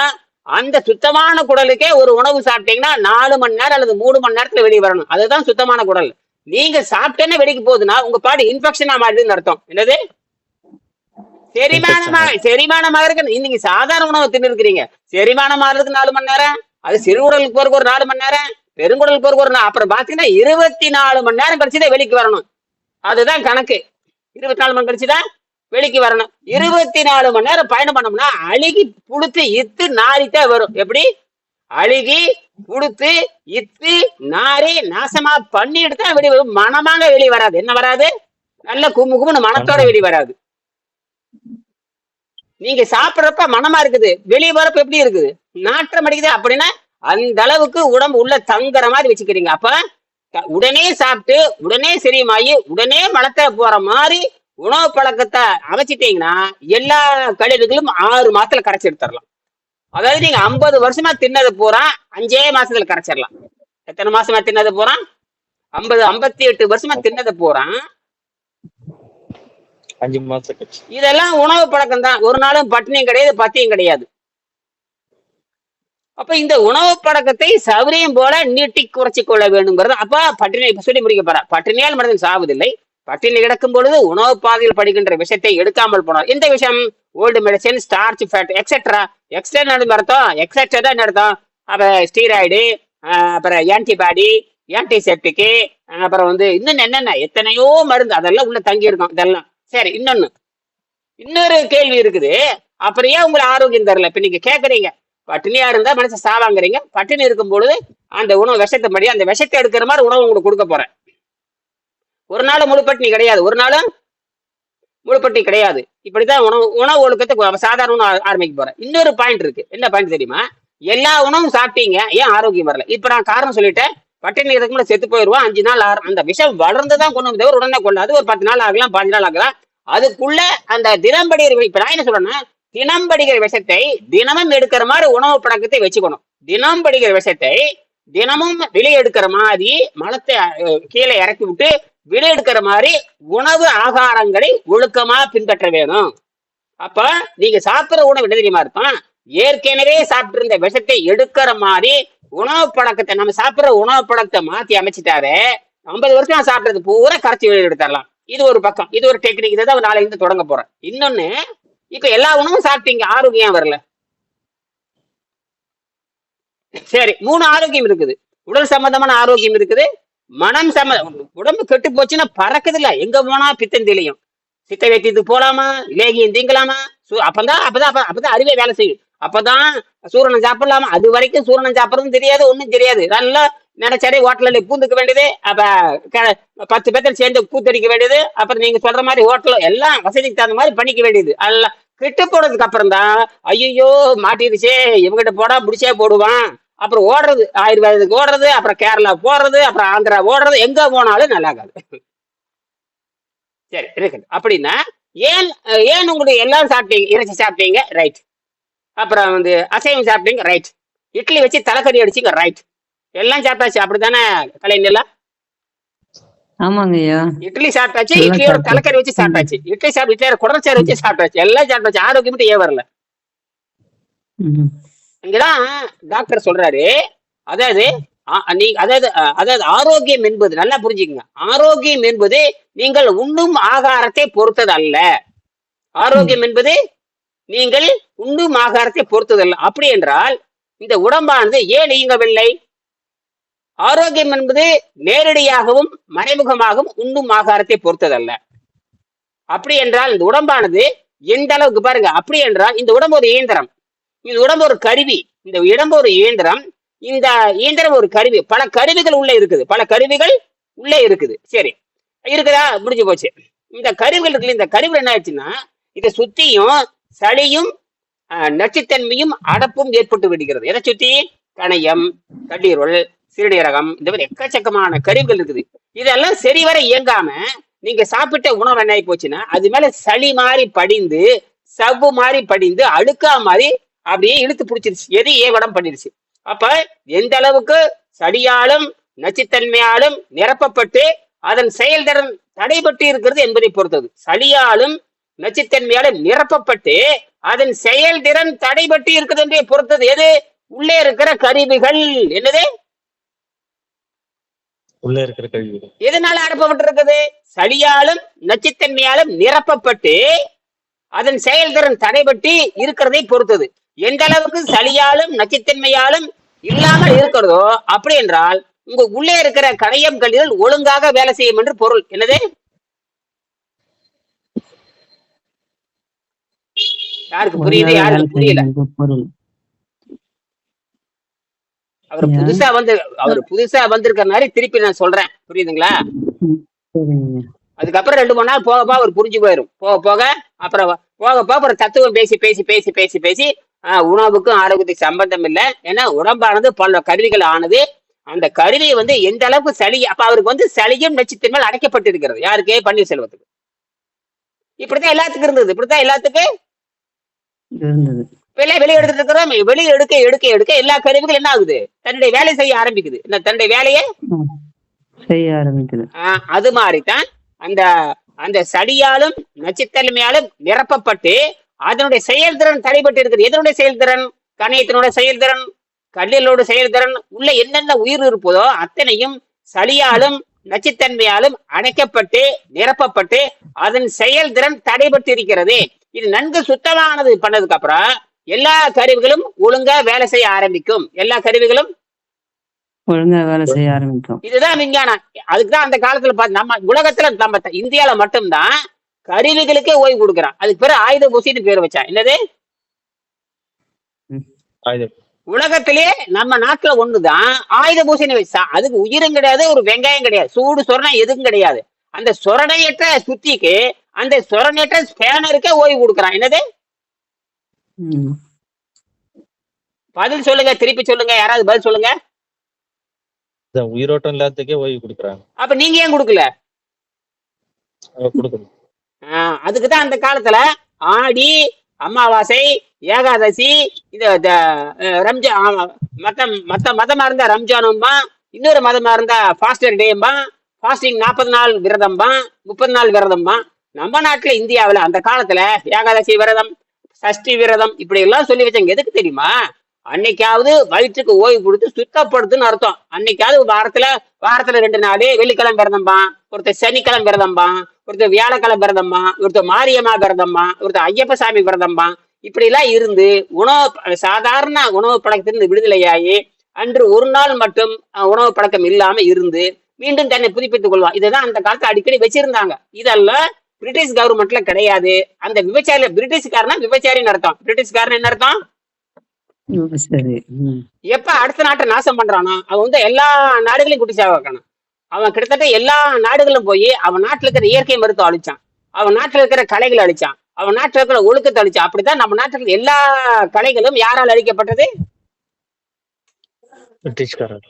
அந்த சுத்தமான குடலுக்கே ஒரு உணவு சாப்பிட்டீங்கன்னா 4 மணி நேரம் அல்லது 3 மணி நேரத்துல வெளியே வரணும். அதுதான் சுத்தமான குடல். நீங்க சாப்பிட்டேன்னே வெளிக்கு போகுதுன்னா உங்க பாடி இன்ஃபெக்ஷனா மாறுதுன்னு அர்த்தம். என்னது செரிமானமாக இருக்கு. நீங்க சாதாரண உணவு தின்னு இருக்கிறீங்க, செரிமானம் ஆகிறதுக்கு 4 மணி நேரம், அது சிறுகுடலுக்கு போறதுக்கு ஒரு 4 மணி நேரம், பெருங்குடலுக்கு போறதுக்கு ஒரு அப்புறம் பாத்தீங்கன்னா 24 மணி நேரம் கழிச்சுதான் வெளிக்கு வரணும். அதுதான் கணக்கு. 24 மணி கழிச்சுதான் வெளிக்கு வரணும். 24 மணி நேரம் பயணம் பண்ணோம்னா அழுகி புழுத்து இத்து நாரித்தான் வரும். எப்படி அழுகி புடுத்து இத்து நாரி நாசமா பண்ணிட்டு தான் வெளியே வரும். மனமாக வெளியே வராது. என்ன வராது? நல்ல கும்பு கும்புன்னு மனத்தோட மனசு வெளியே வராது. நீங்க சாப்பிடுறப்ப மனமா இருக்குது, வெளியே வரப்ப எப்படி இருக்குது? நாற்றம் அடிக்குது. அப்படின்னா அந்த அளவுக்கு உடம்பு உள்ள தங்குற மாதிரி வச்சுக்கிறீங்க. அப்ப உடனே சாப்பிட்டு உடனே சரியுமாயி உடனே மலத்தை போற மாதிரி உணவு பழக்கத்தை அமைச்சிட்டீங்கன்னா எல்லா கழிவுகளும் 6 மாசத்துல கரைச்சி எடுத்துடலாம். அதாவது நீங்க 50 வருஷமா தின்னது பூரா 5 மாசத்துல கரைச்சிடலாம். எத்தனை மாசமா தின்னது பூரா? 58 வருஷமா தின்னது பூரா 5 மாசம் கழிச்சு. இதெல்லாம் உணவு பழக்கம் தான். ஒரு நாளும் பட்டினியும் கிடையாது, பத்தியும் கிடையாது. அப்ப இந்த உணவு பழக்கத்தை சௌரியம் போல நீட்டி குறைச்சி கொள்ள வேண்டும்ங்கிறது. அப்ப பட்டினி இப்ப சொல்லி முடிக்க போற. பட்டினியால் மனிதன் சாவதில்லை. பட்டினி கிடக்கும் பொழுது உணவு பாதையில் படிக்கின்ற விஷயத்தை எடுக்காமல் போனார். இந்த விஷயம் old medicine, starch, fat etcetera. Extra அர்த்தம், எக்ஸெட்ரா அர்த்தம். அப்ப ஸ்டீராய்டு, அப்புறம் ஆன்டிபாடி, ஆன்டிசெப்டிக்கு, அப்புறம் இன்னும் என்னென்ன எத்தனையோ மருந்து அதெல்லாம் உள்ள தங்கி இருக்கும். இதெல்லாம் சரி. இன்னொரு கேள்வி இருக்குது. அப்படியே உங்களுக்கு ஆரோக்கியம் தரல. இப்ப நீங்க கேக்குறீங்க, பட்டினியா இருந்தா மனுஷன் சாவாங்கிறீங்க. பட்டினி இருக்கும் பொழுது அந்த உணவு விஷத்தை படி அந்த விஷத்தை எடுக்கிற மாதிரி உணவு உங்களுக்கு கொடுக்க போறேன். ஒரு நாள் முழுப்பட்டினி கிடையாது, ஒரு நாள் முழுப்பட்டினி கிடையாது. இப்படிதான் உணவு ஒழுக்கத்தை சாதாரண உணவு ஆரம்பிக்க போறேன். இன்னொரு பாயிண்ட் இருக்கு. என்ன பாயிண்ட் தெரியுமா? எல்லா உணவும் சாப்பிட்டீங்க, ஏன் ஆரோக்கியம் வரல? இப்ப நான் காரணம் சொல்லிட்டேன். பட்டினி இதுக்கு மேல செத்து போயிடுவான். 5 நாள் அந்த விஷம் வளர்ந்துதான் கொண்டு வந்து தவிர உடனே கொள்ளாது. ஒரு 10 நாள் ஆகலாம், 15 நாள் ஆகலாம். அதுக்குள்ள அந்த தினம்படிகிற, இப்ப நான் என்ன சொல்றேன்னா, தினம்படிகிற விஷத்தை தினமும் எடுக்கிற மாதிரி உணவு பழக்கத்தை வச்சுக்கணும். தினம்படிகிற விஷத்தை தினமும் வெளியே எடுக்கிற மாதிரி மலத்தை கீழே இறக்கி விட்டு வெளியே எடுக்கிற மாதிரி உணவு ஆகாரங்களை ஒழுக்கமா பின்பற்ற வேணும். அப்ப நீங்க சாப்பிடுற உணவு என்ன தெரியுமா இருப்பான்? ஏற்கனவே சாப்பிட்டு இருந்த விஷத்தை எடுக்கிற மாதிரி உணவு பழக்கத்தை, நம்ம சாப்பிடுற உணவு பழக்கத்தை மாத்தி அமைச்சிட்டாவே 50 வருஷம் சாப்பிடுறது பூரா கரைச்சி வெளியே எடுத்துடலாம். இது ஒரு பக்கம், இது ஒரு டெக்னிக். இதை தான் நாளைக்கு இருந்து தொடங்க போறேன். இன்னொன்னு, இப்ப எல்லா உணவும் சாப்பிட்டீங்க, ஆரோக்கியம் வரல. சரி, 3 ஆரோக்கியம் இருக்குது. உடல் சம்பந்தமான ஆரோக்கியம் இருக்குது, மனம் உடம்பு கெட்டு போச்சுன்னா பறக்குது இல்ல, எங்க போனா பித்தம் தெளியும். சித்த வைத்தியத்துக்கு போலாமா, லேகியம் தீங்கலாமா? அப்பதான் அறிவே வேலை செய்யும். அப்பதான் சூரணம் சாப்பிடலாமா? அது வரைக்கும் சூரணம் சாப்பிடறதும் தெரியாது, ஒண்ணும் தெரியாது. நல்லா நினைச்சாரே ஹோட்டல்ல பூந்துக்க வேண்டியது. அப்ப 10 பேர்த்துல சேர்ந்து கூத்தடிக்க வேண்டியது. அப்புறம் நீங்க சொல்ற மாதிரி ஹோட்டல் எல்லாம் வசதிக்கு தகுந்த மாதிரி பண்ணிக்க வேண்டியது. எல்லாம் கெட்டு போனதுக்கு அப்புறம் தான் ஐயோ மாட்டிருச்சே, இவங்கிட்ட போடா முடிச்சே போடுவான். அப்புறம் ஓடுறது, ஆயுர்வேதத்துக்கு ஓடுறது, அப்புறம் கேரளா போடுறது, அப்புறம் ஆந்திரா ஓடுறது, எங்க போனாலும் நல்லா இருக்காது. சரி இருக்குது. அப்படின்னா ஏன் உங்களுக்கு எல்லாம் சாப்பிட்டீங்க? இறைச்சி சாப்பிட்டீங்க, ரைட். அப்புறம் அசைவம் சாப்பிட்டீங்க, ரைட். இட்லி வச்சு தலைக்கறி அடிச்சிங்க, ரைட். எல்லாம் சாப்பிட்டாச்சு, அப்படித்தானே கலைஞர்? ஆமாங்க ஐயா. இட்லி சாப்பிட்டாச்சு, இட்லியோட தலைக்கறி வச்சு சாப்பிட்டாச்சு, இட்லியோட குடற்சாறு வச்சு சாப்பிட்டாச்சு, எல்லாம் சாப்பிட்டாச்சு. ஆரோக்கியம் மட்டும் ஏன் வரல? இங்கதான் டாக்டர் சொல்றாரு. அதாவது ஆரோக்கியம் என்பது, நல்லா புரிஞ்சுக்கங்க, ஆரோக்கியம் என்பது நீங்கள் உண்ணும் ஆகாரத்தை பொறுத்தது அல்ல. ஆரோக்கியம் என்பது நீங்கள் உண்ணும் ஆகாரத்தை பொறுத்தது அல்ல. அப்படி என்றால் இந்த உடம்பானது ஏன் இயங்கவில்லை? ஆரோக்கியம் என்பது நேரடியாகவும் மறைமுகமாகவும் உண்ணும் ஆகாரத்தை பொறுத்ததல்ல. அப்படி என்றால் இந்த உடம்பானது எந்த அளவுக்கு பாருங்க. அப்படி என்றால் இந்த உடம்பு ஒரு இயந்திரம், இந்த உடம்பு ஒரு கருவி. இந்த உடம்பு ஒரு இயந்திரம், இந்த இயந்திரம் ஒரு கருவி. பல கருவிகள் உள்ளே இருக்குது, பல கருவிகள் உள்ளே இருக்குது. சரி இருக்குதா? முடிஞ்சு போச்சு. இந்த கருவிகள் இருக்குல்ல, இந்த கருவிகள் என்ன ஆச்சுன்னா, இதை சுத்தியும் சளியும் நச்சுத்தன்மையும் அடப்பும் ஏற்பட்டு விடுகிறது. எதை சுத்தி? கணையம், கல்லீரல், சிறுநீரகம், இந்த மாதிரி எக்கச்சக்கமான கருவிகள் இருக்குது. இதெல்லாம் சரிவர இயங்காம நீங்க சாப்பிட்ட உணவு என்ன ஆகி போச்சுன்னா, அது மேல சளி மாதிரி படிந்து, சவ்வு மாதிரி படிந்து, அழுக்கா மாதிரி அப்படியே இழுத்து பிடிச்சிருச்சு. எது ஏவடம் பண்ணிருச்சு. அப்ப எந்த அளவுக்கு சளியாலும் நச்சுத்தன்மையாலும் நிரப்பப்பட்டு அதன் செயல்திறன் தடைபட்டு இருக்கிறது என்பதை பொறுத்தது. சளியாலும் நச்சுத்தன்மையாலும் நிரப்பப்பட்டு அதன் செயல்திறன் தடைபட்டு இருக்குது என்பதை பொறுத்தது. எது? உள்ளே இருக்கிற கருவிகள். என்னது? உள்ளே இருக்கிற கருவிகள். எதனால அனுப்பப்பட்டு இருக்குது? சளியாலும் நச்சுத்தன்மையாலும் நிரப்பப்பட்டு அதன் செயல்திறன் தடைபட்டு இருக்கிறதை பொறுத்தது. எந்த அளவுக்கு சளியாலும் நச்சுத்தன்மையாலும் இல்லாமல் இருக்கிறதோ அப்படி என்றால் உங்க உள்ளே இருக்கிற கணையம் கல்லீரல் ஒழுங்காக வேலை செய்யும் என்று பொருள். என்னது? யாருக்கு புரியுது, யாருக்கு புரியல? அவர் ஐயா. புதுசா வந்து அவர் புதுசா வந்திருக்கனால திருப்பி நான் சொல்றேன், புரியுதுங்களா? ம். சரிங்க. அதுக்கப்புறம் 2 3 நாள் போக போக அவர் புரிஞ்சு போயிரும். போக போக அப்புறம் போக போக அப்புறம் தத்துவம் பேசி பேசி பேசி பேசி பேசி உணவுக்கும் ஆரோக்கியத்துக்கு சம்பந்தம் இல்லை. ஏன்னா உடம்பானது பல கருவிகள் ஆனது. அந்த கருவி வந்து எந்த அளவுக்கு சளி, அப்ப அவருக்கு வந்து சளியும் நச்சுத்தன்மையில் அடைக்கப்பட்டு இருக்கிறது. யாருக்கு? பன்னீர்செல்வத்துக்கு. இப்படித்தான் எல்லாத்துக்கும் இருந்தது. இப்படித்தான் எல்லாத்துக்கும் இருந்தது. வெளியே எடுத்துட்டு இருக்கிறோம். வெளியே எடுக்க எடுக்க எடுக்க எல்லா கருவிகளும் என்ன ஆகுது? தன்னுடைய வேலை செய்ய ஆரம்பிக்குது. என்ன தன்னுடைய வேலையை ம். செய்ய ஆரம்பிக்குது. அது மாதிரிதான் அந்த அந்த சளியாலும் நச்சுத்தன்மையாலும் நிரப்பப்பட்டு அதனுடைய செயல்திறன் தடைபட்டு இருக்குது. எதனுடைய செயல்திறன்? கணையத்தினுடைய செயல்திறன், கல்லீரலோட செயல்திறன், உள்ள என்னென்ன உயிர் இருப்பதோ அத்தனையும் சளியாலும் நச்சுத்தன்மையாலும் அணைக்கப்பட்டு நிரப்பப்பட்டு அதன் செயல்திறன் தடைபட்டு இருக்கிறது. இது நன்கு சுத்தமானது பண்ணதுக்கு அப்புறம் எல்லா கருவிகளும் ஒழுங்கா வேலை செய்ய ஆரம்பிக்கும். எல்லா கருவிகளும் ஒழுங்கா வேலை செய்ய ஆரம்பிக்கும். இதுதான் விஞ்ஞானம். அதுக்குதான் அந்த காலத்துல பார்த்து நம்ம உலகத்துல நம்ம இந்தியால மட்டும்தான் கருவிகளுக்கே ஓய்வு கொடுக்குறான். அதுக்கு பேரு ஆயுத பூசின்னு பேர் வச்சான். என்னது? ஆயுதம். உலகத்திலேயே நம்ம நாட்டுல ஒண்ணுதான் ஆயுத பூசணி வச்சா. அதுக்கு உயிரும் கிடையாது, ஒரு வெங்காயம் கிடையாது, சூடு சொரணம் எதுவும் கிடையாது. அந்த சொரணையற்ற சுத்திக்கு அந்த சொரணையற்ற ஸ்பேனருக்கே ஓய்வு கொடுக்குறான். என்னது? ம். பதில் சொல்லுங்க, திருப்பி சொல்லுங்க, யாராவது பதில் சொல்லுங்க. உயிரோட்டம் இல்லாததுக்கே ஓய்வு கொடுக்குறாங்க. அப்ப நீங்க ஏன் கொடுக்கல? கொடுக்கணும். அதுக்குதான் அந்த காலத்துல ஆடி அமாவாசை ஏகாதசி இது ரம்ஜான், மத்த மதமா இருந்தா ரம்ஜானும்பா, இன்னொரு மதமா இருந்தா ஃபாஸ்டர் டேம்பா, ஃபாஸ்டிங் 40 நாள் விரதம்பா, 30 நாள் விரதம்பா. நம்ம நாட்டுல இந்தியாவில அந்த காலத்துல ஏகாதசி விரதம், சஷ்டி விரதம் இப்படி எல்லாம் சொல்லி வச்சாங்க. எதுக்கு தெரியுமா? அன்னைக்காவது வயிற்றுக்கு ஓய்வு கொடுத்து சுத்தப்படுத்துன்னு அர்த்தம். அன்னைக்காவது வாரத்துல 2 நாள் வெள்ளிக்கிழமை விரதம்பா, ஒருத்தர் சனிக்கிழமை விரதம்பா, ஒருத்தர் வியாழக்கிழமை விரதம்பா, ஒருத்தர் மாரியம்மா விரதம்பா, ஒருத்தர் ஐயப்ப சாமி விரதம்பா. இப்படி எல்லாம் இருந்து சாதாரண உணவு பழக்கத்திலிருந்து விடுதலையாகி அன்று ஒரு நாள் மட்டும் உணவு பழக்கம் இல்லாம இருந்து மீண்டும் தன்னை புதுப்பித்துக் கொள்வான். இதுதான் அந்த காலத்துல அடிக்கடி வச்சிருந்தாங்க. இதெல்லாம் பிரிட்டிஷ் கவர்மெண்ட்ல கிடையாது. அந்த விபச்சாரி பிரிட்டிஷ்காரனா விபச்சாரின்னு அர்த்தம். பிரிட்டிஷ்காரன் என்ன அர்த்தம்? சரி. எப்ப அடுத்த நாட்டை நாசம் பண்றானோ அவன் வந்து எல்லா நாடுகளையும் குட்டி சாவாக்கணும். அவன் கிட்டத்தட்ட எல்லா நாடுகளும் போய் அவன் நாட்டுல இருக்கிற இயற்கை மருத்துவம் அழிச்சான், அவன் நாட்டுல இருக்கிற கலைகளை அழிச்சான், அவன் நாட்டுல இருக்கிற ஒழுக்கத்தை அழிச்சான். அப்படித்தான் நம்ம நாட்டுல எல்லா கலைகளும் யாரால் அழிக்கப்பட்டது? பிரிட்டிஷ்காரர்.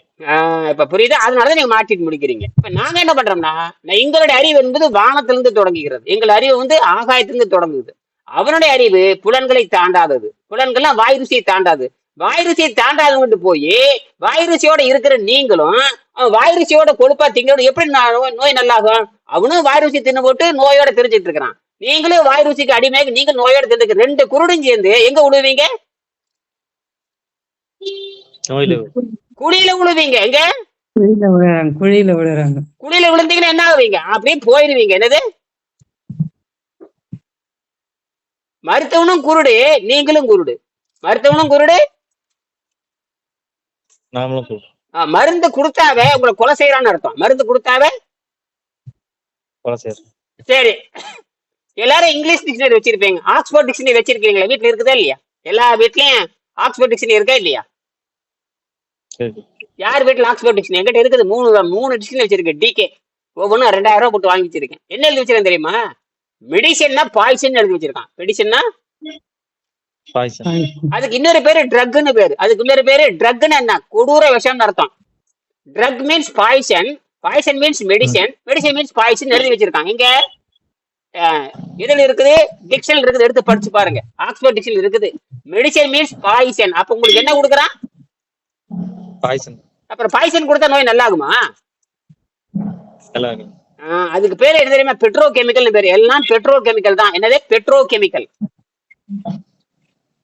இப்ப புரியுது. அதனாலதான் நீங்க மாற்றிட்டு முடிக்கிறீங்க. இப்ப நாங்க என்ன பண்றோம்னா, எங்களுடைய அறிவு என்பது வானத்திலிருந்து தொடங்குகிறது. எங்கள் அறிவு வந்து ஆகாயத்திலிருந்து தொடங்குது. அவனுடைய அறிவு புலன்களை தாண்டாதது. புலன்கள்லாம் வாய் ருசியை தாண்டாது. வாய் ருசியை தாண்டாதவங்கிட்டு போய் வாய் ருசியோட இருக்கிற நீங்களும் வாய் ருசியோட கொழுப்பா திங்களோட எப்படி நோய் நல்லாகும்? அவனும் வாய் ருசி தின்னு போட்டு நோயோட தெரிஞ்சிட்டு இருக்கிறான். நீங்களும் வாய் ருசிக்கு அடிமையாக நீங்க நோயோட தெரிஞ்சுக்க 2 குருடும் சேர்ந்து எங்க விழுவீங்க? குழியில விழுவீங்க. எங்க? குழியில விழுறாங்க. குழியில விழுந்தீங்கன்னா என்ன ஆகுவீங்க? அப்படியே போயிருவீங்க. என்னது? மருத்துவனும் குருடு, நீங்களும் குருடு. மருத்துவனும் குருடு, நாமளும் குருடு. மருந்து கொடுத்தாவே உங்களை கொலை செய்யறான்னு அர்த்தம். மருந்து கொடுத்தாவே கொலை செய்யறோம். சரி, எல்லாரும் இங்கிலீஷ் டிக்ஷனரி வச்சிருப்பீங்க. ஆக்ஸ்போர்ட் டிக்ஷனரி வச்சிருக்கீங்களா? வீட்டுல இருக்குதா இல்லையா? எல்லா வீட்லயும் ஆக்ஸ்போர்ட் டிக்ஷனரி இருக்கா இல்லையா? யார் வீட்டுல ஆக்ஸ்போர்ட் டிக்ஷனரி? என்கிட்ட இருக்குது. 3 டிக்ஷனரி வச்சிருக்கேன். டிகே ஒவ்வொன்றும் 2000 ரூபாய் போட்டு வாங்கி வச்சிருக்கேன். என்ன எழுதி வச்சிருக்கேன் தெரியுமா? மெடிசன்னா பாய்சன் எழுதி வச்சிருக்கான். மெடிசன்னா அதுக்கு இன்னொரு பேரு ட்ரக்னு பேரு. அதுக்கு இன்னொரு பேரு ட்ரக்னு என்ன? கொடூர விஷம்னு அர்த்தம். Drug means poison, poison means medicine, medicine means poison எழுதி வச்சிருக்காங்க. இங்க இதுல இருக்குது, டிக்ஷனரி இருக்குது, எடுத்து படிச்சு பாருங்க. ஆக்ஸ்போர்ட் டிக்ஷனரி இருக்குது. Medicine means poison. அப்ப உங்களுக்கு என்ன கொடுக்குறான்? பாய்சன். அப்புறம் பாய்சன் கொடுத்தா நோய் நல்லாகுமா? அதுக்கு பேரு என்ன தெரியுமா? பெட்ரோ கெமிக்கல் பேரு. எல்லாம் பெட்ரோ கெமிக்கல் தான். என்னது? Petrochemical.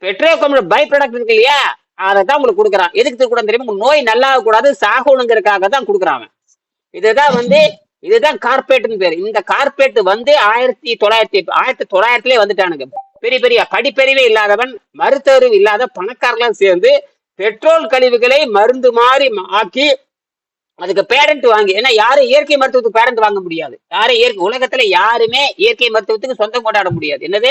Petrochemical byproduct இருக்கு இல்லையா, அதை தான் உங்களுக்கு கொடுக்குறான். எதுக்கு கூட தெரியுமா? நோய் நல்லா கூடாது, சாகணுங்கிறதுக்காக தான் கொடுக்குறாங்க. இதுதான் கார்பரேட்னு பேரு. இந்த கார்பரேட் வந்து 1900 வந்துட்டானுங்க. பெரிய பெரிய படிப்பறிவே இல்லாதவன், மருத்துவறிவு இல்லாத பணக்காரர்களும் சேர்ந்து பெட்ரோல் கழிவுகளை மருந்து மாதிரி ஆக்கி அதுக்கு பேரண்ட் வாங்கி, ஏன்னா யாரும் இயற்கை மருத்துவத்துக்கு பேரண்ட் வாங்க முடியாது. உலகத்துல யாருமே இயற்கை மருத்துவத்துக்கு சொந்தம் கொண்டாட முடியாது. என்னது?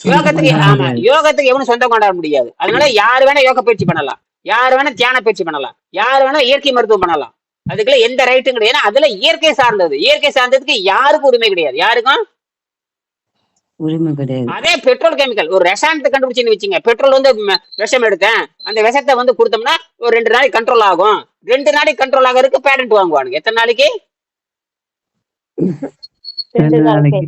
சொந்தம் யோகத்துக்கு கொண்டாட ஆமா முடியாது. யோகத்துக்கு எவனும் சொந்தம் கொண்டாட முடியாது. அதனால யாரு வேணா யோக பயிற்சி பண்ணலாம், யாரு வேணா தியான பயிற்சி பண்ணலாம், யாரு வேணா இயற்கை மருத்துவம் பண்ணலாம். அதுக்குள்ள எந்த ரைட்டும் கிடையாது. ஏன்னா அதுல இயற்கை சார்ந்தது. இயற்கை சார்ந்ததுக்கு யாருக்கும் உரிமை கிடையாது. யாருக்கும். உரிமை கிடையாது. அதே பெட்ரோல் கெமிக்கல் ஒரு ரசாயனத்தை கண்டுபிடிச்சுன்னு வச்சுங்க. பெட்ரோல் வந்து விஷம் எடுத்தேன், அந்த விஷத்தை வந்து கொடுத்தோம்னா ஒரு 2 நாளைக்கு கண்ட்ரோல் ஆகும். 2 நாளைக்கு கண்ட்ரோல் ஆகிறதுக்கு பேரண்ட் வாங்குவானுங்க. எத்தனை நாளைக்கு? 2 நாளைக்கு.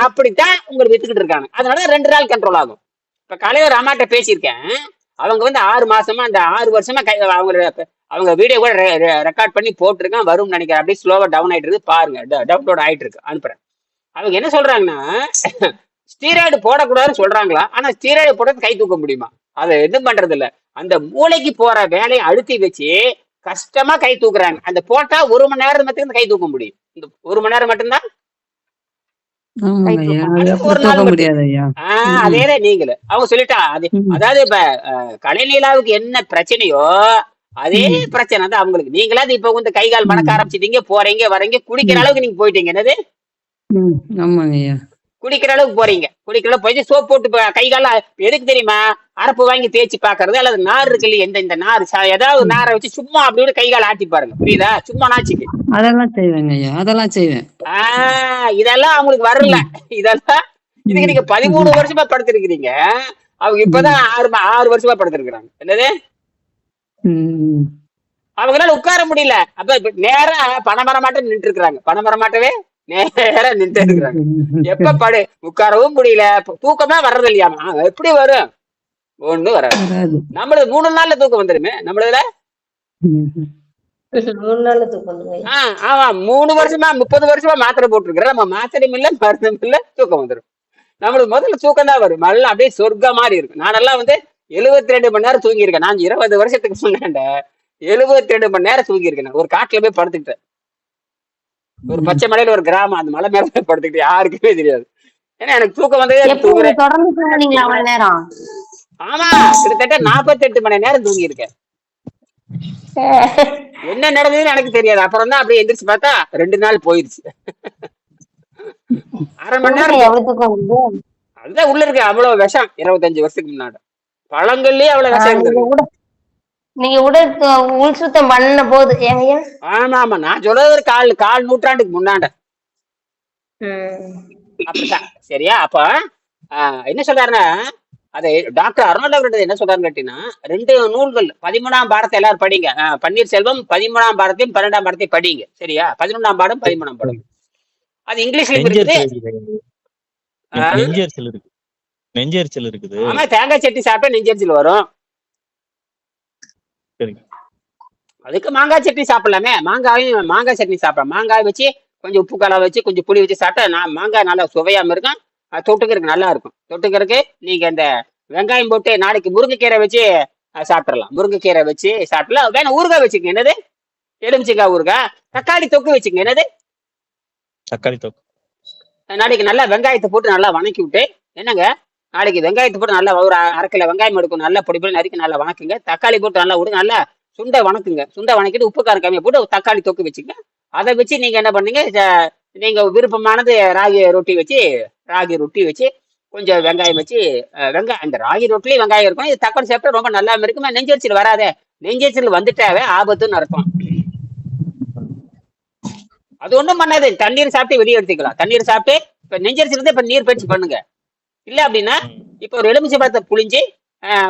அப்படித்தான் உங்களுக்கு வித்துக்கிட்டு இருக்காங்க. அதனால 2 நாள் கண்ட்ரோல் ஆகும். இப்ப காலையில ஒரு அம்மாட்ட பேசியிருக்கேன். அவங்க வந்து 6 மாசமா அந்த 6 வருஷமா அவங்க வீடியோ கூட ரெக்கார்ட் பண்ணி போட்டிருக்கேன். வரும்னு நினைக்கிறேன். அப்படியே ஸ்லோவா டவுன் ஆயிட்டு இருக்கு, பாருங்க. டவுன்லோட் ஆயிட்டு இருக்கு, அனுப்புறேன். அவங்க என்ன சொல்றாங்கன்னா ஸ்டீராய்டு போடக்கூடாதுன்னு சொல்றாங்களா, ஆனா ஸ்டீராய்டு போடுறது கை தூக்க முடியுமா? அதை எதுவும் பண்றது இல்ல. அந்த மூளைக்கு போற வேலையை அழுத்தி வச்சு கஷ்டமா கை தூக்குறாங்க. அந்த போட்டா 1 மணி நேரம் மட்டும் கை தூக்க முடியும். இந்த 1 மணி நேரம் மட்டும்தான் ஆமாங்க ஐயா. அது அது அப்படி ஒரு நாள் தூக்க மட்டும். முடியாது ஐயா. அதேதான் நீங்களும் அவங்க சொல்லிட்டா. அது அதாவது இப்ப கலைநீலாவுக்கு என்ன பிரச்சனையோ அதே பிரச்சனை தான் அவங்களுக்கு. நீங்களாவது இப்ப வந்து கை கால் மணக்க ஆரம்பிச்சிட்டீங்க, போறீங்க வரீங்க, குடிக்கிற அளவுக்கு நீங்க போயிட்டீங்க. என்னது ஆமாங்க ஐயா. குடிக்கிற அளவுக்கு போறீங்க. குடிக்கிற அளவுக்கு போய் சோப் போட்டு கை கால எதுக்கு தெரியுமா? அரப்பு வாங்கி தேய்ச்சி பாக்குறது, அல்லது நார் இருக்கு இல்லையா, இந்த நார் ஏதாவது நாரை வச்சு சும்மா அப்படி கை கால ஆட்டி பாருங்க. புரியுதா? சும்மா நாச்சிக்கு. அதெல்லாம் செய்வேங்க ஐயா, அதெல்லாம் செய்வேன். இதெல்லாம் அவங்களுக்கு வரல. இதெல்லாம் இதுக்கு நீங்க 13 வருஷமா படுத்திருக்கிறீங்க. அவங்க இப்பதான் 6 வருஷமா படுத்திருக்கிறாங்க. என்னது அவங்களால உட்கார முடியல. அப்ப நேரா பனைமரமாட்டம் நின்று இருக்கிறாங்க. பனைமரமாட்டவே நேரா நின்று இருக்கிறாங்க. எப்ப படு உட்காரவும் முடியல, தூக்கமே வர்றது இல்லையாமா. எப்படி வரும்? ஒண்ணு வராது. நம்மளுக்கு 3 நாள்ல தூக்கம் வந்துருமே. நம்மளதுல 3 நாள்ல தூக்கம். ஆமா 3 வருஷமா 30 வருஷமா மாத்திரை போட்டுருக்கிறோம். நம்ம மாத்திரையும் இல்ல மருந்தும் இல்ல, தூக்கம் வந்துடும். நம்மளுக்கு முதல்ல தூக்கம் தான் வரும். நல்லா அப்படியே சொர்க்க மாதிரி இருக்கு. நானெல்லாம் வந்து 72 மணி நேரம் தூங்கி இருக்கேன். நான் 20 வருஷத்துக்கு முன்னாண்ட 72 மணி நேரம் தூங்கி இருக்கேன். ஒரு காட்டுல போய் படுத்துக்கிட்டேன். ஒரு பச்சை மலையில ஒரு கிராமம், அந்த மலை மேல போய் படுத்துக்கிட்டு யாருக்குமே தெரியாது. ஏன்னா எனக்கு தூக்கம் வந்ததே தூங்குறேன். தொடர்ந்து தூங்குனீங்களா அவ்வளவு நேரம்? ஆமா, கிட்டத்தட்ட 48 மணி நேரம் தூங்கி இருக்கேன். என்ன நடந்ததுன்னு எனக்கு தெரியாது. அப்புறம் தான் அப்படியே எந்திரிச்சு பார்த்தா 2 நாள் போயிருச்சு. 1/2 மணி நேரம். அதுதான் உள்ள இருக்கு அவ்வளவு விஷம். 25 வருஷத்துக்கு முன்னாடி பழங்கள்லயே அவ்வளவு விஷம் இருக்கு. நீங்க உள் சுத்தம் பண்ண போது ஏங்கய்யா? ஆமா ஆமா, நான் சொல்றது ஒரு கால் நூற்றாண்டுக்கு முன்னாண்ட அப்படித்தான். சரியா? அப்ப என்ன சொல்றாருன்னா, அதை டாக்டர் அருணாச்சலம் என்ன சொல்றாரு கேட்டீங்கன்னா, 2 நூல்கள் 13ஆம் பாடத்தை எல்லாரும் படிங்க. பன்னீர்செல்வம் 13ஆம் பாடத்தையும் 12ஆம் பாடத்தையும் படிங்க. சரியா? 11ஆம் பாடம் 13ஆம் பாடம் அது இங்கிலீஷ்ல இருக்குது. நெஞ்செரிச்சல் இருக்குது. ஆமா, தேங்காய் சட்னி சாப்பிட்டா நெஞ்செரிச்சல் வரும். அதுக்கு மாங்காய் சட்னி சாப்பிடலாமே. மாங்காய் சட்னி சாப்பிடலாம். மாங்காய் வச்சு கொஞ்சம் உப்பு காலம் வச்சு கொஞ்சம் புளி வச்சு சாப்பிட்டா மாங்காய் நல்லா சுவையாம இருக்கும். தொட்டுக்கிறதுக்கு நல்லா இருக்கும். தொட்டுக்கிறதுக்கு நீங்க இந்த வெங்காயம் போட்டு நாளைக்கு முருங்கைக்கீரை வச்சு சாப்பிடலாம். முருங்கைக்கீரை வச்சு சாப்பிடலாம். வேணா ஊறுகாய் வச்சுக்கங்க. என்னது? எலுமிச்சங்காய் ஊறுகாய். தக்காளி தொக்கு வச்சுக்கங்க. என்னது? தக்காளி தொக்கு. நாளைக்கு நல்லா வெங்காயத்தை போட்டு நல்லா வணக்கி விட்டு, என்னங்க நாளைக்கு வெங்காயத்தை போட்டு நல்லா ஒரு 1/2 கிலோ வெங்காயம் எடுக்கும். நல்லா பொடி பொடி நறுக்கி நல்லா வணக்குங்க. தக்காளி போட்டு நல்லா விடுங்க. நல்லா சுண்டை வணக்குங்க. சுண்டை வணக்கிட்டு உப்பு காரம் கம்மியா போட்டு தக்காளி தொக்கு வச்சுங்க. அதை வச்சு நீங்க என்ன பண்ணீங்க, நீங்க விருப்பமானது ராகி ரொட்டி வச்சு கொஞ்சம் வெங்காயம் வச்சு அந்த ராகி ரொட்டிலேயே வெங்காயம் இருக்கும். இது தக்காளி சாப்பிட்டா ரொம்ப நல்லா இருக்குமா. நெஞ்செரிச்சல் வராதே. நெஞ்செரிச்சல் வந்துட்டாவே ஆபத்துன்னு அர்த்தம். அது ஒண்ணும் பண்ணாது. தண்ணீர் சாப்பிட்டு வெளியே எடுத்துக்கலாம். தண்ணீர் சாப்பிட்டு இப்ப நெஞ்சரிச்சு இருந்து இப்ப நீர் பயிற்சி பண்ணுங்க. இல்ல அப்படின்னா இப்ப ஒரு எலுமிச்சை பழத்தை புளிஞ்சு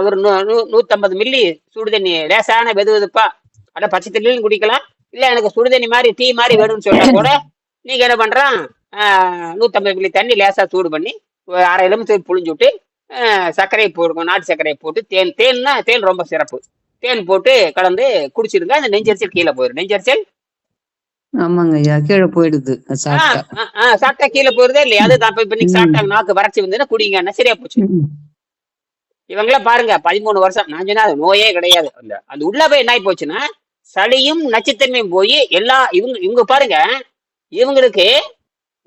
ஒரு 150 மில்லி சுடுதண்ணி லேசான வெதுவெதுப்பா அட பச்சை தண்ணியும் குடிக்கலாம். இல்ல எனக்கு சுடுதண்ணி மாதிரி டீ மாதிரி வேணும்னு சொன்னா கூட நீங்க என்ன பண்றான், 150 மில்லி தண்ணி லேசா சூடு பண்ணி ஒரு 1/2 எலுமிச்சை புளிஞ்சு விட்டு சர்க்கரையை போடுங்க. நாட்டு சர்க்கரையை போட்டு தேன் ரொம்ப சிறப்பு. தேன் போட்டு கலந்து குடிச்சிருங்க. அந்த நெஞ்சரிச்சல் கீழே போயிடும். நெஞ்சரிச்சல் ஆமாங்க ஐயா, கீழே போயிடுது. சாப்பிட்டா கீழே போயிருதே இல்லையா? அதுதான் இப்ப நீங்க சாப்பிட்டாங்க நாக்கு வறட்சி வந்ததுன்னா குடிங்க, சரியா போச்சு. இவங்கள பாருங்க 13 வருஷம். நான் சொன்னா அது நோயே கிடையாது. அந்த உள்ள போய் என்ன ஆகி போச்சுன்னா சளியும் நச்சுத்தன்மையும் போய் இவங்க பாருங்க, இவங்களுக்கு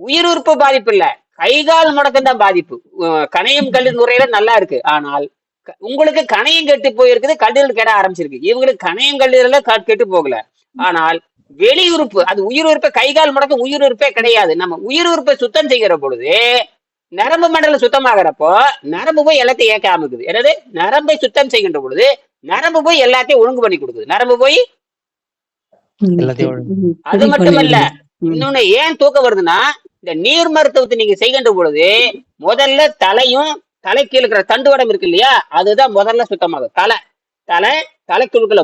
உயிர் உறுப்பு பாதிப்பு இல்ல, கைகால் முடக்கம் தான் பாதிப்பு. கணையம் கல்லு நுரையில நல்லா இருக்கு. ஆனால் உங்களுக்கு கணையம் கெட்டு போயிருக்குது, கல்லீரல் கெட ஆரம்பிச்சிருக்கு. இவங்களுக்கு கணையம் கல்லீரல கெட்டு போகல. ஆனால் வெளி உறுப்பு, அது உயிர் உறுப்பை கைகால் முடக்கம் உயிர் உறுப்பே கிடையாது. நம்ம உயிர் உறுப்பை சுத்தம் செய்கிற பொழுது நரம்பு மண்டலம் சுத்தமாகறப்போ நரம்பு போய் எல்லாத்தையும் ஏக்க ஆரம்பிக்குது. என்னது, நரம்பை சுத்தம் செய்கின்ற பொழுது நரம்பு போய் எல்லாத்தையும் ஒழுங்கு பண்ணி கொடுக்குது. நரம்பு போய் எல்லாத்தையும் ஒழுங்கு. அது சரி மட்டுமல்ல, பண்ணிடுது. இன்னொன்னு ஏன் தூக்கம் வருதுன்னா, இந்த நீர் மருத்துவத்தை நீங்க செய்கின்ற பொழுது முதல்ல தலையும் தலைக்கு இருக்கிற தண்டுவடம் இருக்கு இல்லையா, அதுதான் முதல்ல சுத்தமாகும். தலை தலைக்கு இருக்கிற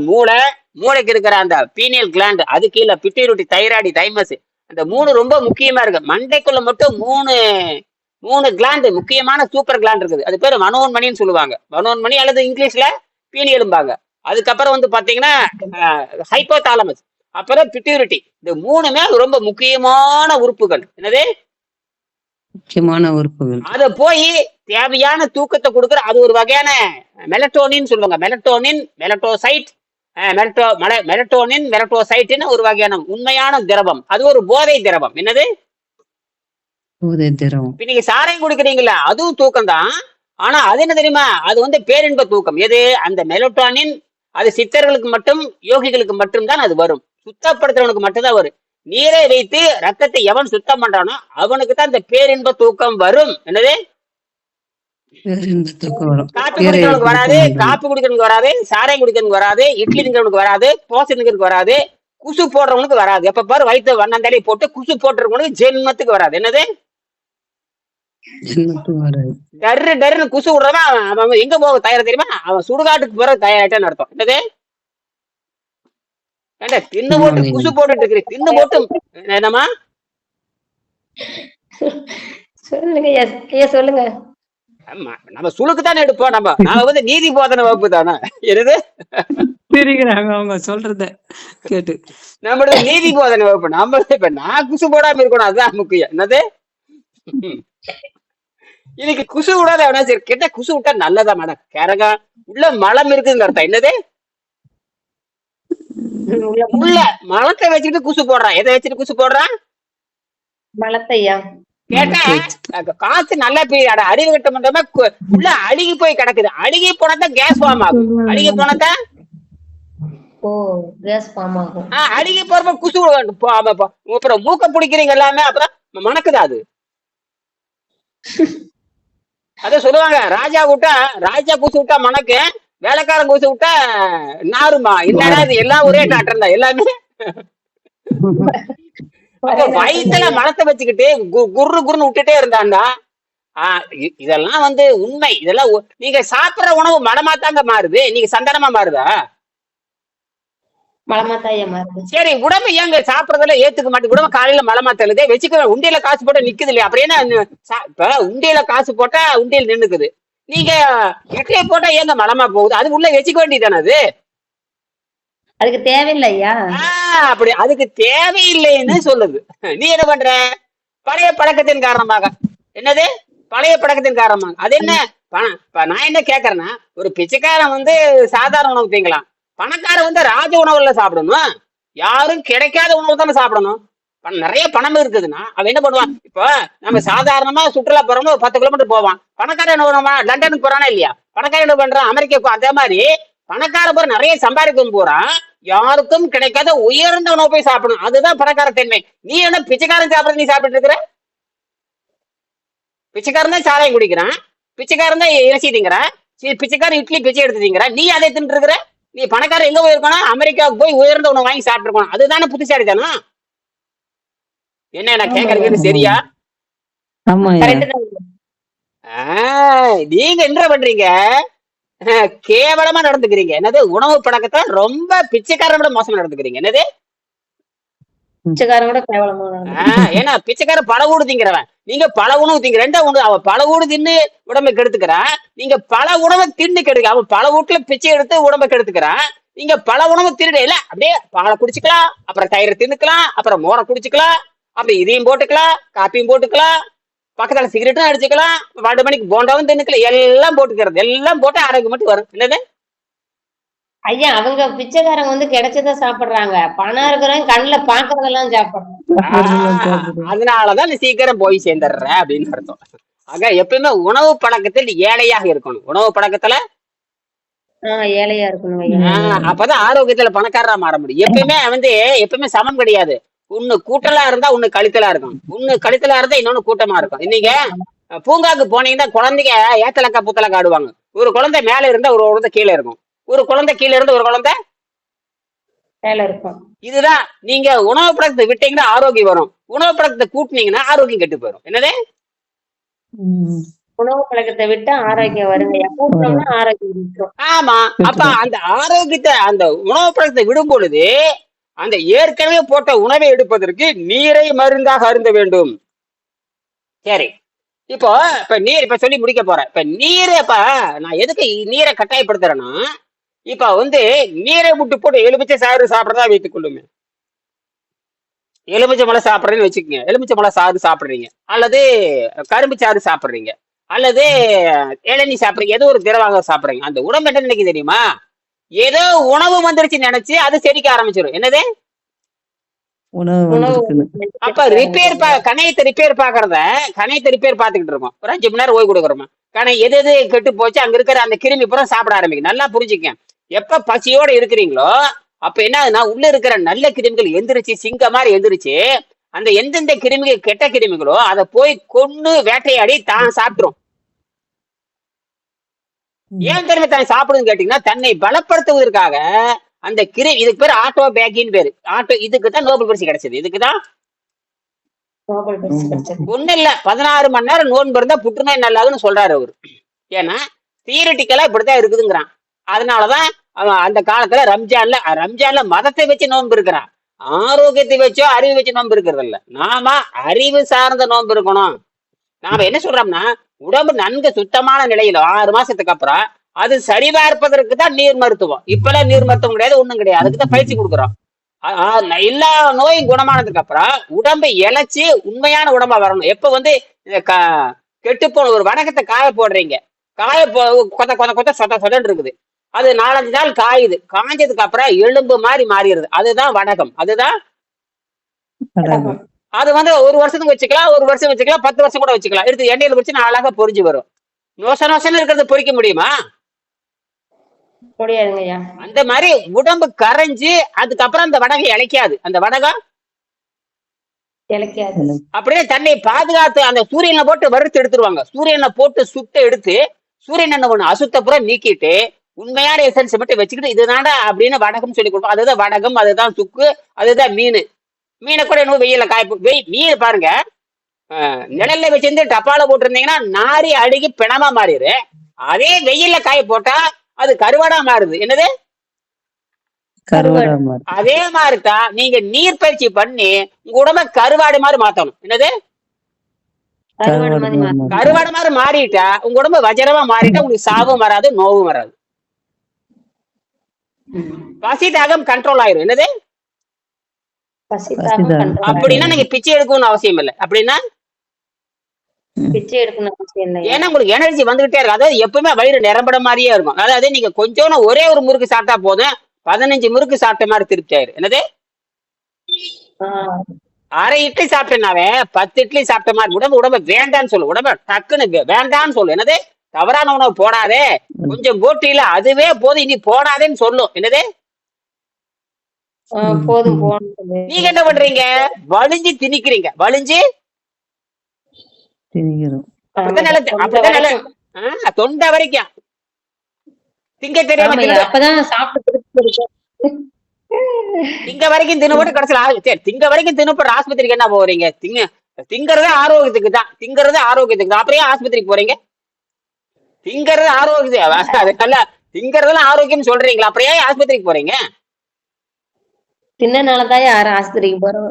மூளைக்கு இருக்கிற அந்த பீனியல் கிளாண்ட், அது கீழே பிட்யூட்டரி, தைராய்டு, தைமஸ், அந்த 3 ரொம்ப முக்கியமா இருக்கு. மண்டைக்குள்ள மட்டும் மூணு கிளாண்ட், முக்கியமான சூப்பர் கிளாண்ட் இருக்குது. அது பேரு மனோன்மணின்னு சொல்லுவாங்க. மனோன்மணி அல்லது இங்கிலீஷ்ல பீனியலும்பாங்க. அதுக்கப்புறம் வந்து பாத்தீங்கன்னா ஹைப்போதாலமஸ், அப்புறம் பிட்யூரிட்டி. இந்த 3மே ரொம்ப முக்கியமான உறுப்புகள். என்னது, முக்கியமான உறுப்புகள். அத போய் தேவையான தூக்கத்தை கொடுக்குற அது ஒரு வகையான மெலட்டோனின் சொல்லுவாங்க. மெலட்டோசைட், மெலட்டோசைட்னு ஒரு வகையான உண்மையான திரவம். அது ஒரு போதை திரவம். என்னது, போதை திரவம். இப்ப நீங்க சாராயம் குடிக்கிறீங்களா, அதுவும் தூக்கம் தான். ஆனா அது என்ன தெரியுமா, அது வந்து பேரின்ப தூக்கம். எது, அந்த மெலட்டோனின் அது சித்தர்களுக்கு மட்டும், யோகிகளுக்கு மட்டும்தான் அது வரும். சுத்தப்படுத்துறவனுக்கு மட்டும்தான் வரும். நீரை வைத்து ரத்தத்தை எவன் சுத்தம் பண்றானோ அவனுக்கு தான் இந்த பேரின்ப தூக்கம் வரும். என்னது, பேரின்ப தூக்கம் வரும். காப்பி குடிக்கிறவனுக்கு வராது, சாராயம் குடிக்கிறவனுக்கு வராது, இட்லி திங்கிறவனுக்கு வராது, தோசை திங்கிறதுக்கு வராது, குசு போடுறவனுக்கு வராது. எப்ப பாரு வயிற்று வண்ணந்தாடி போட்டு குசு போட்டுறவனுக்கு ஜென்மத்துக்கு வராது. என்னது, ஜென்மத்துக்கு வராது. டர்ன்னு குசு விடுறவன் அவன் எங்க போக தயார் தெரியுமா, அவன் சுடுகாட்டுக்கு போற தயாரிட்டான்னு அர்த்தம். என்னது, ஏண்டா தின்னு போட்டு குசு போட்டுட்டு இருக்கிற, தின்னு போட்டு என்னமா சொல்லுங்க ஐயா, சொல்லுங்க. ஆமா, நம்ம சுழுக்கு தானே எடுப்போம். நாம வந்து நீதி போதனை வகுப்பு தானே. என்னது, சிரிக்கிறாங்க அவங்க சொல்றத கேட்டு. நம்மளோட நீதி போதனை வகுப்பு. நம்ம இப்ப நான் குசு போடாம இருக்கணும், அதுதான் முக்கியம். என்னது, இன்னைக்கு குசு விடாத எவனா சரி கேட்ட, குசு விட்டா நல்லதா மேடம், கேரகா உள்ள மலம் இருக்குதுங்க அர்த்தம். என்னது, உள்ள மலத்தை வச்சுட்டு குசு போடுறான். எதை வச்சுட்டு குசு போடுறான், மலத்தையா கேட்டா காசு நல்லா பெய்யாட அறிவு கட்ட பண்றமா உள்ள அழுகி போய் கிடக்குது. அழுகி போனதான் கேஸ் ஃபார்ம் ஆகும். அழுகி போனதான் கேஸ் ஃபார்ம் ஆகும். அழுகி போறப்ப குசு அப்புறம் மூக்க பிடிக்கிறீங்க எல்லாமே, அப்புறம் மணக்குதா அது. அத சொல்லுவாங்க, ராஜா குசு விட்டா மணக்கு, வேலைக்காரன் குசு விட்டா நாருமா. என்னடா இது, எல்லாம் ஒரே டாக்டர் தான் எல்லாமே. வயிற்றுல மலத்தை வச்சுக்கிட்டு குருன்னு விட்டுட்டே இருந்தாண்டா. இதெல்லாம் வந்து உண்மை. இதெல்லாம் நீங்க சாப்பிடுற உணவு மலமாத்தாங்க மாறுது, நீங்க சந்தனமா மாறுதா? மலமாத்தாயா மாறுது. சரி, உடம்பு ஏங்க சாப்பிடறதுல ஏத்துக்க மாட்டேங்குது. உடம்பு காலையில மலமாத்தலுதே வச்சுக்க, உண்டியில காசு போட்டா நிக்குது இல்லையா? அப்புறம் என்ன, இப்ப உண்டியில காசு போட்டா உண்டியல் நின்னுக்குது. நீங்க இட்லியை போட்டா ஏங்க மலமா போகுது? அது உள்ள வச்சுக்க வேண்டியதானே. அது அதுக்கு தேவையில்லை ஐயா. அப்படி அதுக்கு தேவையில்லைன்னு சொல்லுது. நீ என்ன பண்ற, பழைய பழக்கத்தின் காரணமாக. என்னது, பழைய பழக்கத்தின் காரணமாக. அது என்ன, நான் என்ன கேக்குறேன்னா, ஒரு பிச்சைக்காரன் வந்து சாதாரண உணவு திங்கலாம், பணக்காரன் வந்து ராஜ உணவுல சாப்பிடணும். யாரும் கிடைக்காத உணவு தானே சாப்பிடணும். நிறைய பணம் இருக்குதுன்னா அவன் என்ன பண்ணுவான், இப்போ நம்ம சாதாரணமா சுற்றுலா போறோம்னா 10 கிலோமீட்டர் போவான். பணக்காரன் என்ன பண்ணுவான், லண்டனுக்கு போறானா இல்லையா? பணக்காரன் என்ன பண்றான், அமெரிக்கா. அதே மாதிரி பணக்கார போற நிறைய சம்பாதிக்கும் போறான், யாருக்கும் கிடைக்காத உயர்ந்த உணவு போய் சாப்பிடணும். அதுதான் பணக்கார தன்மை. நீ என்ன பிச்சைக்காரன் சாப்பிடுறது நீ சாப்பிட்டு இருக்கிற? பிச்சைக்காரன் தான் சாராயம் குடிக்கிறான், பிச்சைக்காரன் தான் இறைச்சி திங்கிறான், பிச்சைக்காரன் இட்லி பிச்சை எடுத்து திங்கிறான். நீ அதை தின்னு இருக்கிற. நீ பணக்காரன் எங்க போயிருக்கணும், அமெரிக்காவுக்கு போய் உயர்ந்த உணவு வாங்கி சாப்பிட்டு இருக்கணும். அதுதானே புத்திசாலி தானா? என்ன நான் கேட்கறது சரியா? நீங்க என்ன பண்றீங்க, கேவலமா நடந்துக்கிறீங்க. என்னது, உணவு பழக்கத்தை ரொம்ப பிச்சைக்காரன் விட மோசமா நடந்துக்கிறீங்க. என்னது, பிச்சைக்காரன் கூட கேவலமா. ஏன்னா பிச்சைக்காரன் பல ஊடு திங்கிறவன், நீங்க பல உணவு திங்க. ரெண்டா உணவு, அவன் பல ஊடு தின்னு உடம்பை கெடுத்துக்கிறான், நீங்க பல உணவை தின்னு கெடுக்க. அவன் பல வீட்டுல பிச்சை எடுத்து உடம்பை கெடுத்துக்கிறான், நீங்க பல உணவு திருடையில. அப்படியே பாலை குடிச்சுக்கலாம், அப்புறம் தயிரை தின்னுக்கலாம், அப்புறம் மோரை குடிச்சுக்கலாம், அப்புறம் இதையும் போட்டுக்கலாம், காப்பியும் போட்டுக்கலாம், பக்கத்துல சிகரெட்டும் அடிச்சுக்கலாம், 2 மணிக்கு போண்டாவும் தின்னுக்கலாம், எல்லாம் போட்டுக்கிறது. எல்லாம் போட்டு ஆரோக்கியம் மட்டும் வரும். என்னது ஐயா, அவங்க பிச்சைக்காரங்க வந்து கிடைச்சத சாப்பிடுறாங்க, பணம் இருக்கிறவங்க கண்ணுல பாக்குறதெல்லாம் சாப்பிடுறாங்க. அதனாலதான் நீ சீக்கிரம் போய் சேர்ந்துடுற அப்படின்னு அர்த்தம். ஆக எப்பயுமே உணவு பழக்கத்தில் ஏழையாக இருக்கணும். உணவு பழக்கத்துல ஏழையா இருக்கணும். அப்பதான் ஆரோக்கியத்துல பணக்காரரா மாற முடியும். எப்பயுமே சமம் கிடையாது. ஒண்ணு கூட்டலா இருந்தா ஒண்ணு கழித்தலா இருக்கும், ஒண்ணு கழித்தலா இருந்தா இன்னொன்னு கூட்டமா இருக்கும். இன்னைக்கு பூங்காக்கு போனீங்கன்னா குழந்தைங்க ஏத்தலக்கா புத்தலக்கா ஆடுவாங்க. ஒரு குழந்தை மேல இருந்தா ஒரு குழந்தை கீழே இருக்கும், ஒரு குழந்தை கீழே இருந்து ஒரு குழந்தை. மேல இருக்கும். இதுதான் நீங்க உணவு பழக்கத்தை விட்டீங்கன்னா ஆரோக்கியம் வரும், உணவு பழக்கத்தை கூட்டினீங்கன்னா ஆரோக்கியம் கெட்டு போயிடும். என்னது? ம். உணவு பழக்கத்தை விட்டு ஆரோக்கியம் வருங்கய்யா, கூட்டம்னா ஆரோக்கியம் இருக்கும். ஆமா. அப்ப அந்த ஆரோக்கியத்தை அந்த உணவு பழக்கத்தை விடும் பொழுது அந்த ஏற்கனவே போட்ட உணவை எடுப்பதற்கு நீரை மருந்தாக அருந்த வேண்டும். சரி, இப்போ இப்ப நீர் இப்ப சொல்லி முடிக்க போறேன். இப்ப நீரை இப்ப நான் எதுக்கு நீரை கட்டாயப்படுத்துறேன்னா, இப்ப வந்து நீரை விட்டு போட்டு எலுமிச்சை சாறு சாப்பிடறதா வைத்துக் கொள்ளுமே. எலுமிச்சை மலை சாப்பிடுறேன்னு வச்சுக்கோங்க, எலுமிச்சை மலை சாறு சாப்பிடுறீங்க, அல்லது கரும்பு சாறு சாப்பிடுறீங்க, அல்லது இளநீ சாப்பிடுறீங்க, ஏதோ ஒரு திரவாக சாப்பிடுறீங்க. அந்த உடம்பு என்ன நினைக்கு தெரியுமா? ஏதோ உணவு வந்துருச்சு நினைச்சு அது செடிக்க ஆரம்பிச்சிடும். என்னது? உணவு உணவு வந்திருக்குன்னு. அப்ப ரிப்பேர் கணையத்தை ரிப்பேர் பாக்குறத கணையத்தை ரிப்பேர் பாத்துக்கிட்டு இருக்கோம். ஒரு 5 மணி நேரம் ஓய்வு கொடுக்குறோமா? கணை எது எது கெட்டு போச்சு அங்க இருக்கிற அந்த கிருமி பூரா சாப்பிட ஆரம்பிக்கும். நல்லா புரிஞ்சுக்க. எப்ப பசியோட இருக்கிறீங்களோ அப்ப என்ன ஆகுதுன்னா உள்ள இருக்கிற நல்ல கிருமிகள் எந்திரிச்சு சிங்க மாதிரி எந்திரிச்சு அந்த எந்தெந்த கிருமிகள் கெட்ட கிருமிகளோ அதை போய் கொண்டு வேட்டையாடி தான் சாப்பிட்டுரும். ஏன் தெரியுமா தான் சாப்பிடுன்னு கேட்டீங்கன்னா, தன்னை பலப்படுத்துவதற்காக அந்த இதுக்கு பேர் ஆட்டோ பேக்கின்னு பேரு. ஆட்டோ இதுக்கு தான் நோபல் பரிசு கிடைச்சது. இதுக்குதான் நோபல் பரிசு கிடைச்சது. ஒண்ணு இல்ல, 16 மணி நேரம் நோன்பு இருந்தா புற்றுநோய் நல்லாதுன்னு சொல்றாரு அவரு. ஏன்னா தியரிட்டிக்கலா இப்படித்தான் இருக்குதுங்கிறான். அதனாலதான் அவன் அந்த காலத்துல ரம்ஜான்ல மதத்தை வச்சு நோன்பு இருக்கிறான், ஆரோக்கியத்தை வச்சோ அறிவு வச்சு நோன்பு இருக்கிறது இல்ல. நாம அறிவு சார்ந்த நோன்பு இருக்கணும். நாம என்ன சொல்றோம்னா, உடம்பு நன்கு சுத்தமான நிலையில 6 மாசத்துக்கு அப்புறம் அது சரிபார்ப்பதற்கு தான் நீர் மருத்துவம். இப்பெல்லாம் நீர் மருத்துவம் கிடையாது, ஒண்ணும் கிடையாது. அதுக்கு தான் பயிற்சி கொடுக்குறோம். எல்லா நோயும் குணமானதுக்கு அப்புறம் உடம்பை இழைச்சி உண்மையான உடம்பா வரணும். எப்ப வந்து கெட்டு போன ஒரு வடகத்தை காய போடுறீங்க, கொத்த கொத்த கொத்த சொத்த சொதன்னு இருக்குது, அது 4-5 நாள் காயுது, காஞ்சதுக்கு அப்புறம் எலும்பு மாதிரி மாறிடுது, அதுதான் வடகம். அதுதான் அது வந்து 1 வருஷத்துக்கு வச்சுக்கலாம், 1 வருஷம் வச்சுக்கலாம், 10 வருஷம் கூட வச்சுக்கலாம். எடுத்து எண்ணெயில பிடிச்சு அழகா பொரிஞ்சு வரும். நோச நோசன்னு இருக்கிறது பொரிக்க முடியுமா? முடியாதுங்கய்யா. அந்த மாதிரி உடம்பு கரைஞ்சு அதுக்கப்புறம் அந்த வடகை இழைக்காது. அந்த வடகம் இலக்கியாது. அப்படியே தன்னை பாதுகாத்து அந்த சூரியனை போட்டு வறுத்து எடுத்துருவாங்க. சூரியனை போட்டு சுட்டு எடுத்து சூரியன் என்ன பண்ணு அசுத்த புற நீக்கிட்டு உண்மையான எசன்ஸ் மட்டும் வச்சுக்கிட்டு இதுதான்டா அப்படின்னு வடகம் சொல்லி கொடுப்போம். அதுதான் வடகம், அதுதான் சுக்கு, அதுதான் மீன். மீனை கூட இன்னும் வெயில மீன் பாருங்க, நிழல்ல வச்சிருந்து டப்பால போட்டிருந்தீங்கன்னா நாரி அழுகி பிணமா மாறிடு. அதே வெயில்ல காய போட்டா அது கருவாடா மாறுது. என்னது? அதே மாதிரிதான் நீங்க நீர் பயிற்சி பண்ணி உங்க உடம்ப கருவாடு மாதிரி மாத்தணும். என்னது? கருவாடு மாதிரி மாறிட்டா உங்க உடம்பு வஜரமா மாறிட்டா உங்களுக்கு சாவும் வராது, நோவும் வராது, பசி தாகம் கண்ட்ரோல் ஆயிரும். என்னது? அப்படின்னா நீங்க பிச்சை எடுக்கணும்னு அவசியம் இல்லை. அப்படின்னா பிச்சை எடுக்கணும் அவசியம் இல்லை. ஏன்னா உங்களுக்கு எனர்ஜி வந்துகிட்டே இருக்கும். அதாவது எப்பவுமே வயிறு நிரம்பட மாதிரியே இருக்கும். அதாவது நீங்க கொஞ்சம் ஒரே ஒரு முறுக்கு சாப்பிட்டா போதும், 15 முறுக்கு சாப்பிட்ட மாதிரி திருப்தி ஆயிரும். என்னது? அரை இட்லி சாப்பிட்டேன்னாவே 10 இட்லி சாப்பிட்ட மாதிரி உடம்பு வேண்டான்னு சொல்லு. உடம்பு டக்குன்னு வேண்டான்னு சொல்லு. என்னது? தவறான உணவு போடாதே, கொஞ்சம் போட்டு இல்ல அதுவே போதும் இனி போடாதேன்னு சொல்லும். என்னது? போதும். நீங்க என்ன பண்றீங்க? வலிஞ்சு திணிக்கிறீங்க. வலிஞ்சு தொண்டை வரைக்கும் திங்க தெரியாம திங்க வரைக்கும் தினப்பட்டு கடைசியில் திங்க வரைக்கும் தினப்பட்டு ஆஸ்பத்திரிக்கு என்ன போறீங்க? திங்கறதே ஆரோக்கியத்துக்கு தான், திங்கறதே ஆரோக்கியத்துக்கு தான். அப்புறம் ஆஸ்பத்திரிக்கு போறீங்க? திங்கறது ஆரோக்கியம், அது நல்லா திங்கறதெல்லாம் ஆரோக்கியம் சொல்றீங்களா, அப்புறம் ஏன் ஆஸ்பத்திரிக்கு போறீங்க? தின்னனாலதான் யாரும் ஆஸ்பத்திரிக்கு போறோம்.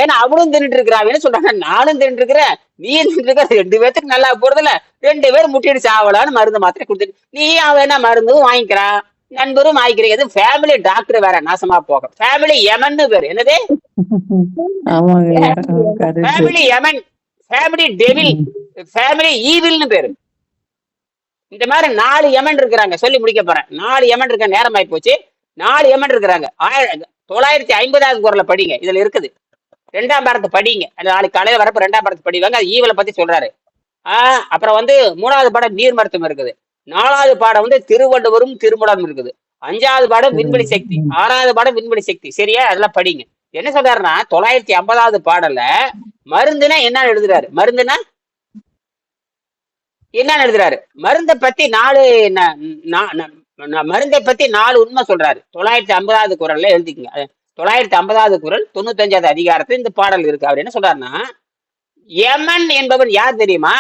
ஏன்னா அவளும் தின்னுட்டு இருக்கிறா. என்ன சொல்றாங்க, நானும் தின்னுட்டு இருக்கிறேன், நீயும் தின்னுட்டு இருக்க, 2 பேத்துக்கு நல்லா போறதில்ல, 2 பேரும் முட்டிட்டு சாவலான்னு மருந்து மாத்திரை கொடுத்துட்டு நீ அவன் என்ன மருந்தும் வாங்கிக்கிறான், நண்பரும் வாங்கிக்கிறீங்க. இது ஃபேமிலி டாக்டர் வேற நாசமா போக. ஃபேமிலி எமன்னு பேரு. என்னது? ஃபேமிலி எமன், ஃபேமிலி டெவில், ஃபேமிலி ஈவில்னு பேரு. இந்த மாதிரி 4 எமன் இருக்கிறாங்க. சொல்லி முடிக்க போறேன். 4 எமன் இருக்க நேரம் ஆகி போச்சு. 4 எமன் இருக்கிறாங்க. 950வது குறளை படிங்க, இதுல இருக்குது. 2ஆம் பாடத்தை படிங்க. நாளைக்கு காலையில வரப்ப 2ஆம் பாடத்தை படிவாங்க. அது ஈவலை பத்தி சொல்றாரு. அப்புறம் வந்து 3வது பாடம் நீர் மருத்துவம் இருக்குது. 4வது பாடம் வந்து திருவள்ளுவரும் திருமுடமும் இருக்குது. 5வது பாடம் விண்வெளி சக்தி, 6வது பாடம் விண்வெளி சக்தி. சரியா? அதெல்லாம் படிங்க. என்ன சொல்றாருன்னா 950வது பாடல்ல மருந்துனா என்ன எழுதுறாரு. மருந்துனா என்ன எழுதுறாரு? மருந்தை பத்தி 4 உண்மை சொல்றாரு. 950வது குறள்ல எழுதிக்கங்க. 950வது குறள் 95வது அதிகாரத்துல இந்த பாடல் இருக்கு. அவர் என்ன சொல்றாருன்னா, யமன் என்பவன் யார் தெரியுமா?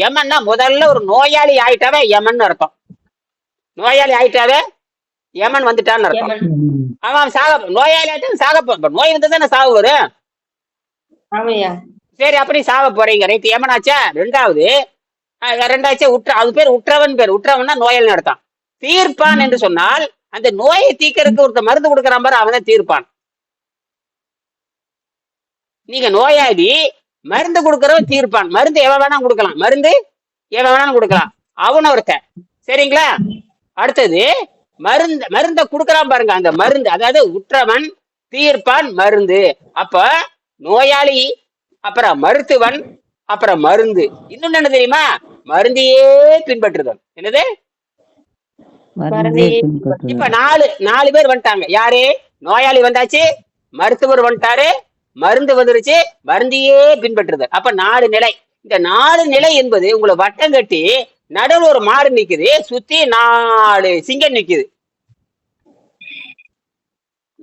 யமன்னா முதல்ல ஒரு நோயாளி ஆயிட்டாவே யமன் அர்த்தம். நோயாளி ஆயிட்டாவே யமன் வந்துட்டான்னு அர்த்தம். அவன் நோயாளி ஆயிட்டான் சாக நோய் வந்து தானே சாவு வரும். ஆமையா சரி, அப்படி சாவ போறீங்க, ரைட். யமனாச்சா? ரெண்டாவது அது பேர் உற்றவன் பேர். உற்றவன்னா நோயாளி நடத்தான். தீர்ப்பான் என்று சொன்னால் அந்த நோயை தீர்க்கறதுக்கு ஒருத்த மருந்து கொடுக்கறான் பாரு, அவன் தான் தீர்ப்பான். நீங்க நோயாளி, மருந்து கொடுக்கறவன் தீர்ப்பான். மருந்து எவன் வேணா கொடுக்கலாம், மருந்து எவன் வேணாலும் கொடுக்கலாம், அவன ஒருத்த. சரிங்களா? அடுத்தது மருந்த கொடுக்கறான் பாருங்க, அந்த மருந்து, அதாவது உற்றவன், தீர்ப்பான், மருந்து. அப்ப நோயாளி, அப்புறம் மருத்துவன், அப்புறம் மருந்து. இன்னொன்னு என்ன தெரியுமா? மருந்தையே பின்பற்றுதல். என்னது? இப்ப 4 பேர் வந்துட்டாங்க. யாரு? நோயாளி வந்தாச்சு, மருத்துவர் வந்துட்டாரு, மருந்து வந்துருச்சு, மருந்தையே பின்பற்றுதல். அப்ப 4 நிலை. இந்த 4 நிலை என்பது உங்களை வட்டம் கட்டி நடுவில் ஒரு மாடு நிக்குது, சுத்தி 4 சிங்கம் நிக்குது.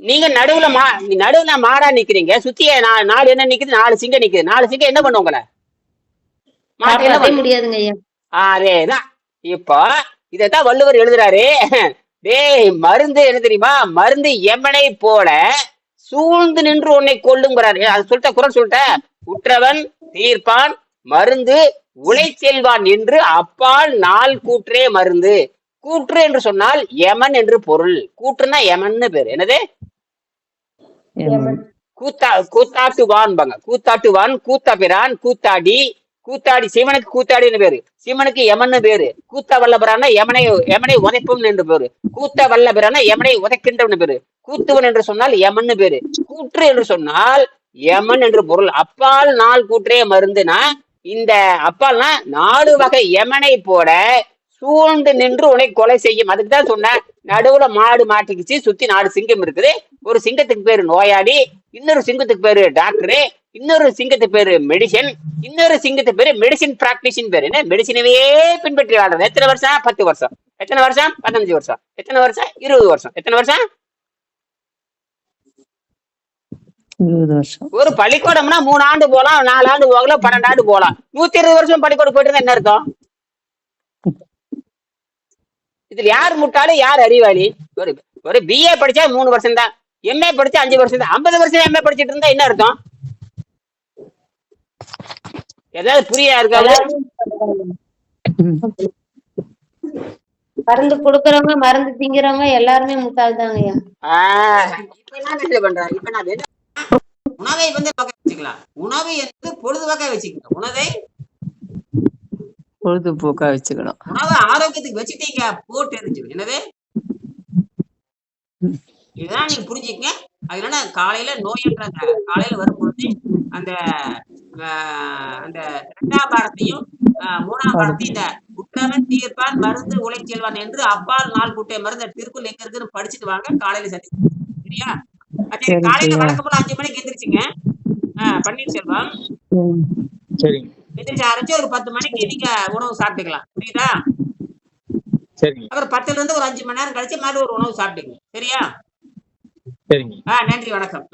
நீங்க நடுவுல மாடா நிக்கிறீங்க, சுத்திய 4 என்ன நிக்குது? 4 சிங்கம் நிக்குது. 4 சிங்கம் என்ன பண்ணும் உங்களை? முடியாதுங்க ஐயா. அதேதான். இப்போ இதைத்தான் வள்ளுவர் எழுதுறாரு. டேய், மருந்து என்ன தெரியுமா? மருந்து எமனை போல சூழ்ந்து நின்று உன்னை கொல்லுங்கிறாரு. அது சொல்லிட்ட குறள் சொல்லிட்ட. உற்றவன், தீர்ப்பான், மருந்து, உழை செல்வான் என்று அப்பால் 4 கூற்றே மருந்து. கூற்று என்று சொன்னால் யமன் என்று பொருள். கூற்றுனா யமன்னு பேரு. என்னது? கூத்தாட்டுவான் பாங்க. கூத்தாட்டுவான், கூத்தாபிரான், கூத்தாடி. சிவனுக்கு கூத்தாடின்னு பேரு, சிவனுக்கு யமன்னு பேரு. கூத்த வல்லபரான யமனை உதைப்பவன் என்று பேரு. கூத்த வல்லபரான யமனை உதைக்கின்றவன் பேரு. கூத்துவன் என்று சொன்னால் யமன்னு பேரு. கூற்று என்று சொன்னால் யமன் என்று பொருள். அப்பால் 4 கூற்றே மருந்துனா, இந்த அப்பால்னா 4 வகை யமனை போல சூழ்ந்து நின்று உன்னை கொலை செய்யும். அதுக்கு தான் சொன்ன, நடுவுல மாடு மாட்டிக்கிச்சு, சுத்தி 4 சிங்கம் இருக்குது. ஒரு சிங்கத்துக்கு பேரு நோயாளி, இன்னொரு சிங்கத்துக்கு பேரு டாக்டரு, இன்னொரு சிங்கத்துக்கு பேரு மெடிசன், இன்னொரு சிங்கத்துக்கு பேரு மெடிசின் பிராக்டிஷன் பேரு. என்ன? மெடிசினவே பின்பற்றி வாழ்றது. எத்தனை வருஷம்? 10 வருஷம். எத்தனை வருஷம்? 15 வருஷம். எத்தனை வருஷம்? 20 வருஷம். எத்தனை வருஷம்? 20 வருஷம். ஒரு பள்ளிக்கூடம்னா 3 ஆண்டு போலாம், 4 ஆண்டு போகலாம், 12 ஆண்டு போலாம். 120 வருஷம் பள்ளிக்கூடம் போயிட்டு என்ன அர்த்தம்? இதுல யார் முட்டாளி, யார் அறிவாளி? ஒரு BA படிச்சா 3 வருஷம் தான், MA படிச்சா 5 வருஷம் தான். 50 வருஷம் MA படிச்சுட்டு இருந்தா என்ன அர்த்தம்? ஏதாவது புரியா இருக்காது? மருந்து கொடுக்கறவங்க, மருந்து திங்கிறவங்க எல்லாருமே முட்டாள் தாங்க ஐயா. இப்ப என்ன பண்றாங்க? இப்ப நான் உணவை வச்சுக்கலாம். உணவை என்பது பொழுதுபோக்கா வச்சுக்கணும். உணவை பொழுதுபோக்கா வச்சுக்கணும். உணவை ஆரோக்கியத்துக்கு வச்சுட்டீங்க, போட்டு எரிஞ்சிடும். என்னது? இதுதான் நீங்க புரிஞ்சுக்கங்க. அதனால காலையில நோயற்ற காலையில வரும்பொழுது அந்த 2ஆம் பாடத்தையும் 3ஆம் பாடத்தையும் இந்த உற்றவன், தீர்ப்பான், மருந்து, உழை செல்வான் என்று அப்பால் 4 கூட்டை மருந்து திருக்குறள் எங்க இருக்குன்னு படிச்சுட்டு வாங்க. காலையில சரி, சரியா? காலையில வழக்கம் போல 5 மணிக்கு எந்திரிச்சுங்க. பன்னீர்செல்வம் எந்திரிச்சு ஆரம்பிச்சு ஒரு 10 மணிக்கு நீங்க உணவு சாப்பிட்டுக்கலாம். புரியுதா? அப்புறம் 10ல இருந்து ஒரு 5 மணி நேரம் கழிச்சு மாதிரி ஒரு உணவு சாப்பிட்டுங்க. சரியா? நன்றி, வணக்கம்.